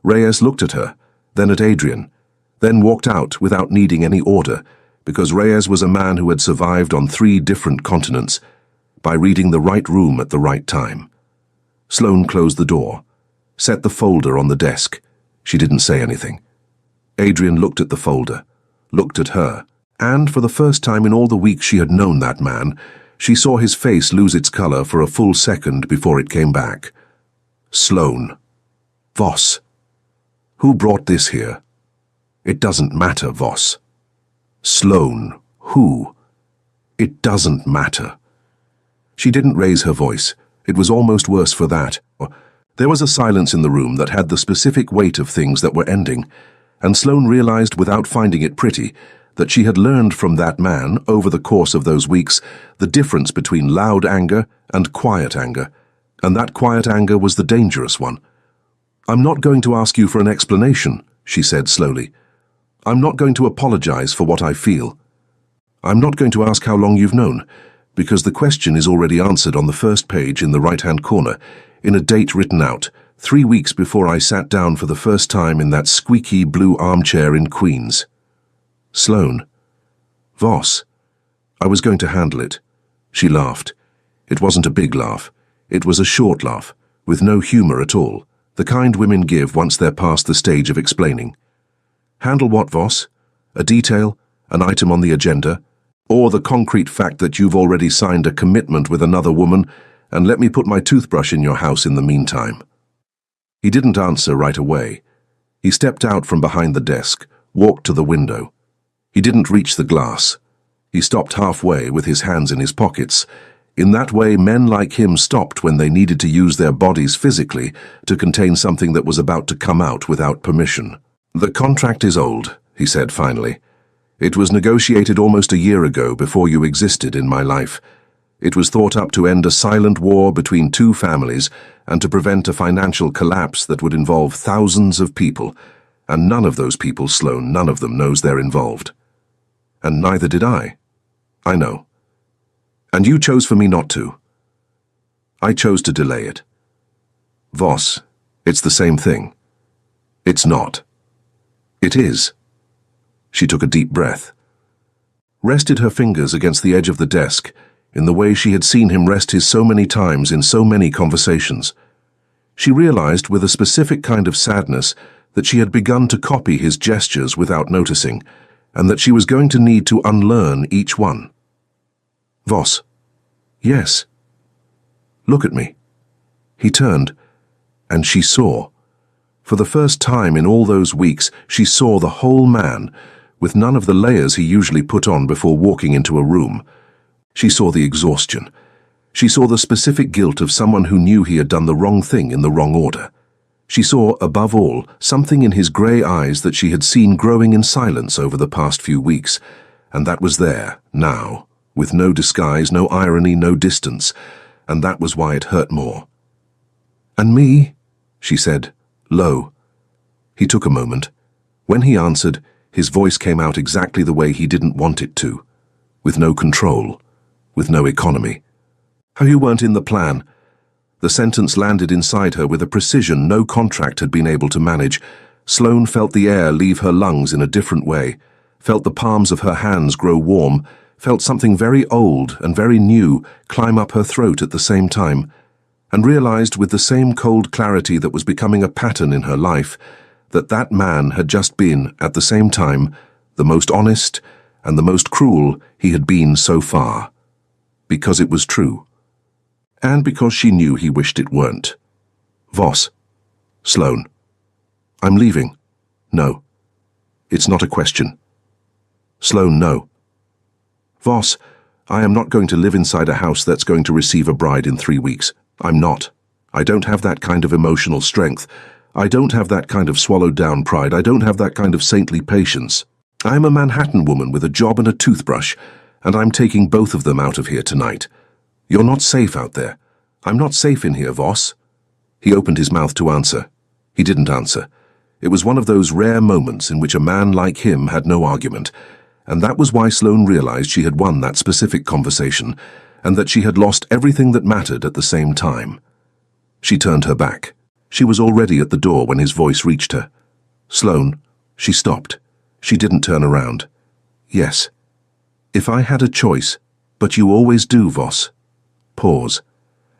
Reyes looked at her, then at Adrian, then walked out without needing any order, because Reyes was a man who had survived on 3 different continents by reading the right room at the right time. Sloane closed the door, set the folder on the desk. She didn't say anything. Adrian looked at the folder, looked at her, and for the first time in all the weeks she had known that man, she saw his face lose its color for a full second before it came back. Sloane. Voss. Who brought this here? It doesn't matter, Voss. Sloane. Who? It doesn't matter. She didn't raise her voice. It was almost worse for that. There was a silence in the room that had the specific weight of things that were ending, and Sloane realized without finding it pretty that she had learned from that man over the course of those weeks the difference between loud anger and quiet anger, and that quiet anger was the dangerous one. "I'm not going to ask you for an explanation," she said slowly. "I'm not going to apologize for what I feel. I'm not going to ask how long you've known, because the question is already answered on the first page in the right-hand corner, in a date written out, 3 weeks before I sat down for the first time in that squeaky blue armchair in Queens." Sloane. Voss. I was going to handle it. She laughed. It wasn't a big laugh. It was a short laugh, with no humor at all, the kind women give once they're past the stage of explaining. Handle what, Voss? A detail, an item on the agenda, or the concrete fact that you've already signed a commitment with another woman, and let me put my toothbrush in your house in the meantime? He didn't answer right away. He stepped out from behind the desk, walked to the window. He didn't reach the glass. He stopped halfway with his hands in his pockets. In that way, men like him stopped when they needed to use their bodies physically to contain something that was about to come out without permission. "The contract is old," he said finally. "It was negotiated almost a year ago before you existed in my life. It was thought up to end a silent war between 2 families and to prevent a financial collapse that would involve thousands of people, and none of those people, Sloane, none of them knows they're involved. And neither did I. I know. And you chose for me not to. I chose to delay it. Voss, it's the same thing. It's not. It is." She took a deep breath, rested her fingers against the edge of the desk in the way she had seen him rest his so many times in so many conversations. She realized with a specific kind of sadness that she had begun to copy his gestures without noticing, and that she was going to need to unlearn each one. "Voss." "Yes." "Look at me." He turned, and she saw. For the first time in all those weeks, she saw the whole man, with none of the layers he usually put on before walking into a room. She saw the exhaustion. She saw the specific guilt of someone who knew he had done the wrong thing in the wrong order. She saw, above all, something in his grey eyes that she had seen growing in silence over the past few weeks, and that was there, now, with no disguise, no irony, no distance, and that was why it hurt more. "And me?" she said, low. He took a moment. When he answered, his voice came out exactly the way he didn't want it to, with no control, with no economy. "How you weren't in the plan." The sentence landed inside her with a precision no contract had been able to manage. Sloane felt the air leave her lungs in a different way, felt the palms of her hands grow warm, felt something very old and very new climb up her throat at the same time, and realized with the same cold clarity that was becoming a pattern in her life that that man had just been, at the same time, the most honest and the most cruel he had been so far. Because it was true. And because she knew he wished it weren't. "Voss." "Sloane." "I'm leaving." "No. It's not a question." "Sloane, no." "Voss, I am not going to live inside a house that's going to receive a bride in 3 weeks. I'm not. I don't have that kind of emotional strength. I don't have that kind of swallowed-down pride. I don't have that kind of saintly patience. I'm a Manhattan woman with a job and a toothbrush, and I'm taking both of them out of here tonight. You're not safe out there. I'm not safe in here, Voss." He opened his mouth to answer. He didn't answer. It was one of those rare moments in which a man like him had no argument, And that was why Sloane realized she had won that specific conversation, and that she had lost everything that mattered at the same time. She turned her back. She was already at the door when his voice reached her. "Sloane." She stopped. She didn't turn around. "Yes." "If I had a choice, but you always do, Voss." Pause.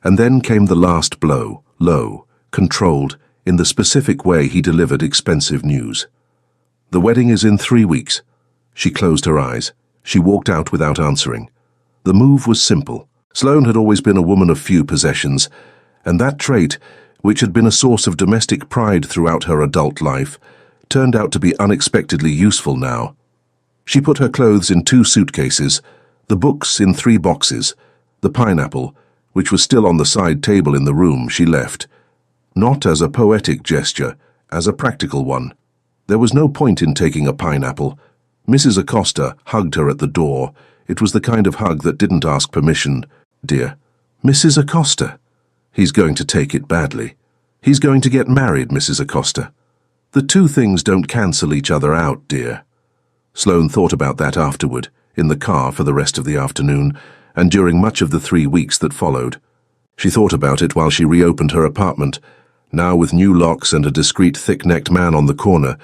And then came the last blow, low, controlled, in the specific way he delivered expensive news. "The wedding is in 3 weeks." She closed her eyes. She walked out without answering. The move was simple. Sloane had always been a woman of few possessions, and that trait, which had been a source of domestic pride throughout her adult life, turned out to be unexpectedly useful now. She put her clothes in 2 suitcases, the books in 3 boxes, the pineapple, which was still on the side table in the room, she left. Not as a poetic gesture, as a practical one. There was no point in taking a pineapple. Mrs. Acosta hugged her at the door. It was the kind of hug that didn't ask permission. "Dear, Mrs. Acosta." He's going to take it badly. He's going to get married, Mrs. Acosta. The 2 things don't cancel each other out, dear. Sloane thought about that afterward, in the car for the rest of the afternoon, and during much of the 3 weeks that followed. She thought about it while she reopened her apartment, now with new locks and a discreet thick-necked man on the corner,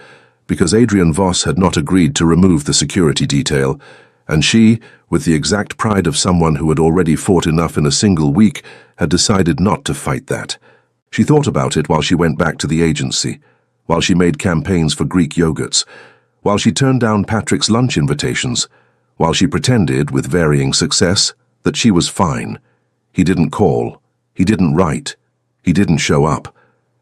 because Adrian Voss had not agreed to remove the security detail, and she, with the exact pride of someone who had already fought enough in a single week, had decided not to fight that. She thought about it while she went back to the agency, while she made campaigns for Greek yogurts, while she turned down Patrick's lunch invitations, while she pretended, with varying success, that she was fine. He didn't call, he didn't write, he didn't show up,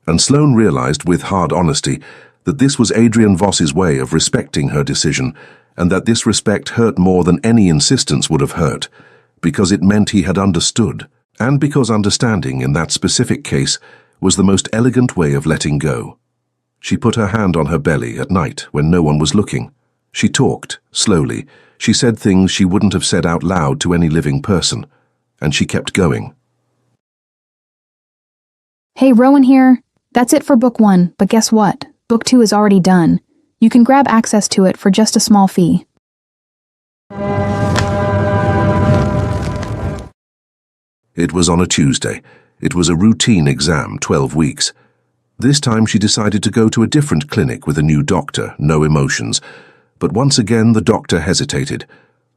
and Sloane realized with hard honesty that this was Adrian Voss's way of respecting her decision, and that this respect hurt more than any insistence would have hurt, because it meant he had understood, and because understanding in that specific case was the most elegant way of letting go. She put her hand on her belly at night when no one was looking. She talked, slowly. She said things she wouldn't have said out loud to any living person, and she kept going. Hey, Rowan here. That's it for book 1, but guess what? Book 2 is already done. You can grab access to it for just a small fee. It was on a Tuesday. It was a routine exam, 12 weeks. This time she decided to go to a different clinic with a new doctor, no emotions. But once again the doctor hesitated.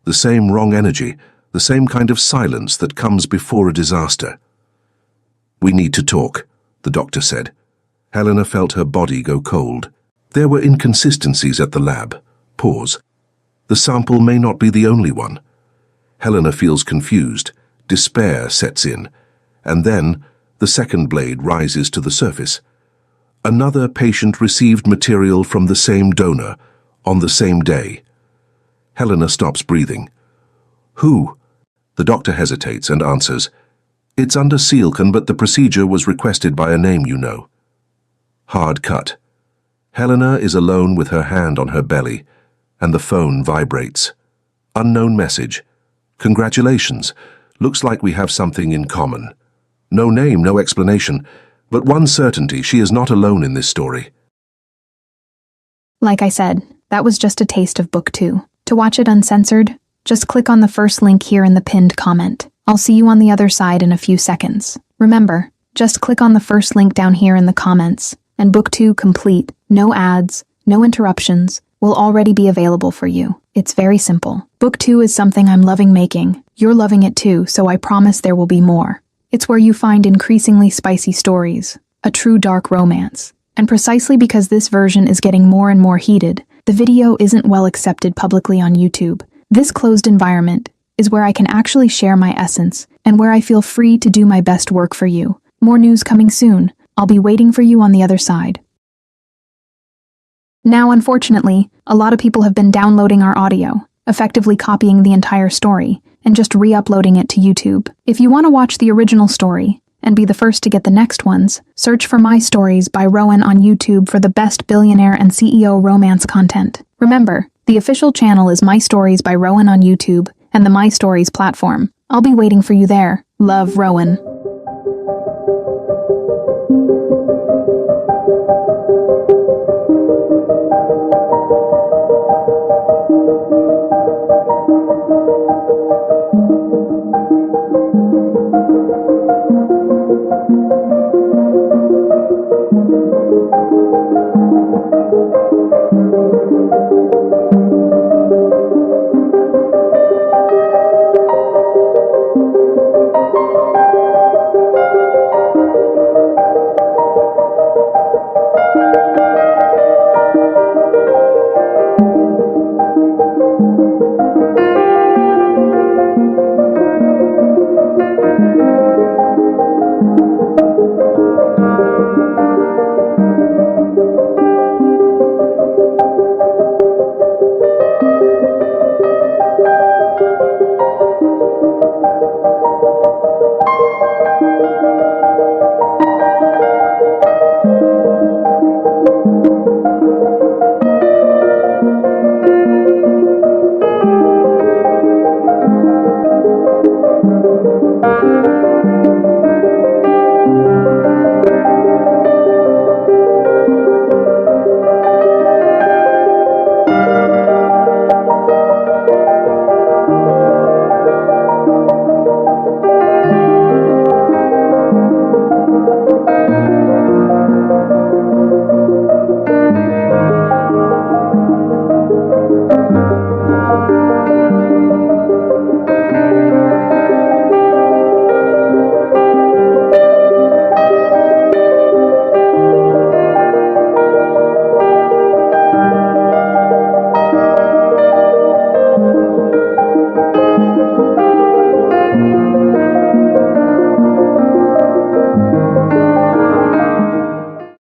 The same wrong energy, the same kind of silence that comes before a disaster. "We need to talk," the doctor said. Helena felt her body go cold. There were inconsistencies at the lab. Pause. The sample may not be the only one. Helena feels confused. Despair sets in. And then the second blade rises to the surface. Another patient received material from the same donor on the same day. Helena stops breathing. "Who?" The doctor hesitates and answers, "It's under Sealcan, but the procedure was requested by a name you know." Hard cut. Helena is alone with her hand on her belly, and the phone vibrates. Unknown message. "Congratulations. Looks like we have something in common." No name, no explanation, but one certainty: she is not alone in this story. Like I said, that was just a taste of book 2. To watch it uncensored, just click on the first link here in the pinned comment. I'll see you on the other side in a few seconds. Remember, just click on the first link down here in the comments, and book 2 complete, no ads, no interruptions, will already be available for you. It's very simple. Book 2 is something I'm loving making. You're loving it too, so I promise there will be more. It's where you find increasingly spicy stories, a true dark romance. And precisely because this version is getting more and more heated, the video isn't well accepted publicly on YouTube. This closed environment is where I can actually share my essence and where I feel free to do my best work for you. More news coming soon. I'll be waiting for you on the other side. Now, unfortunately, a lot of people have been downloading our audio, effectively copying the entire story, and just re-uploading it to YouTube. If you want to watch the original story and be the first to get the next ones, search for My Stories by Rowan on YouTube for the best Billionaire and CEO Romance content. Remember, the official channel is My Stories by Rowan on YouTube and the My Stories platform. I'll be waiting for you there. Love, Rowan.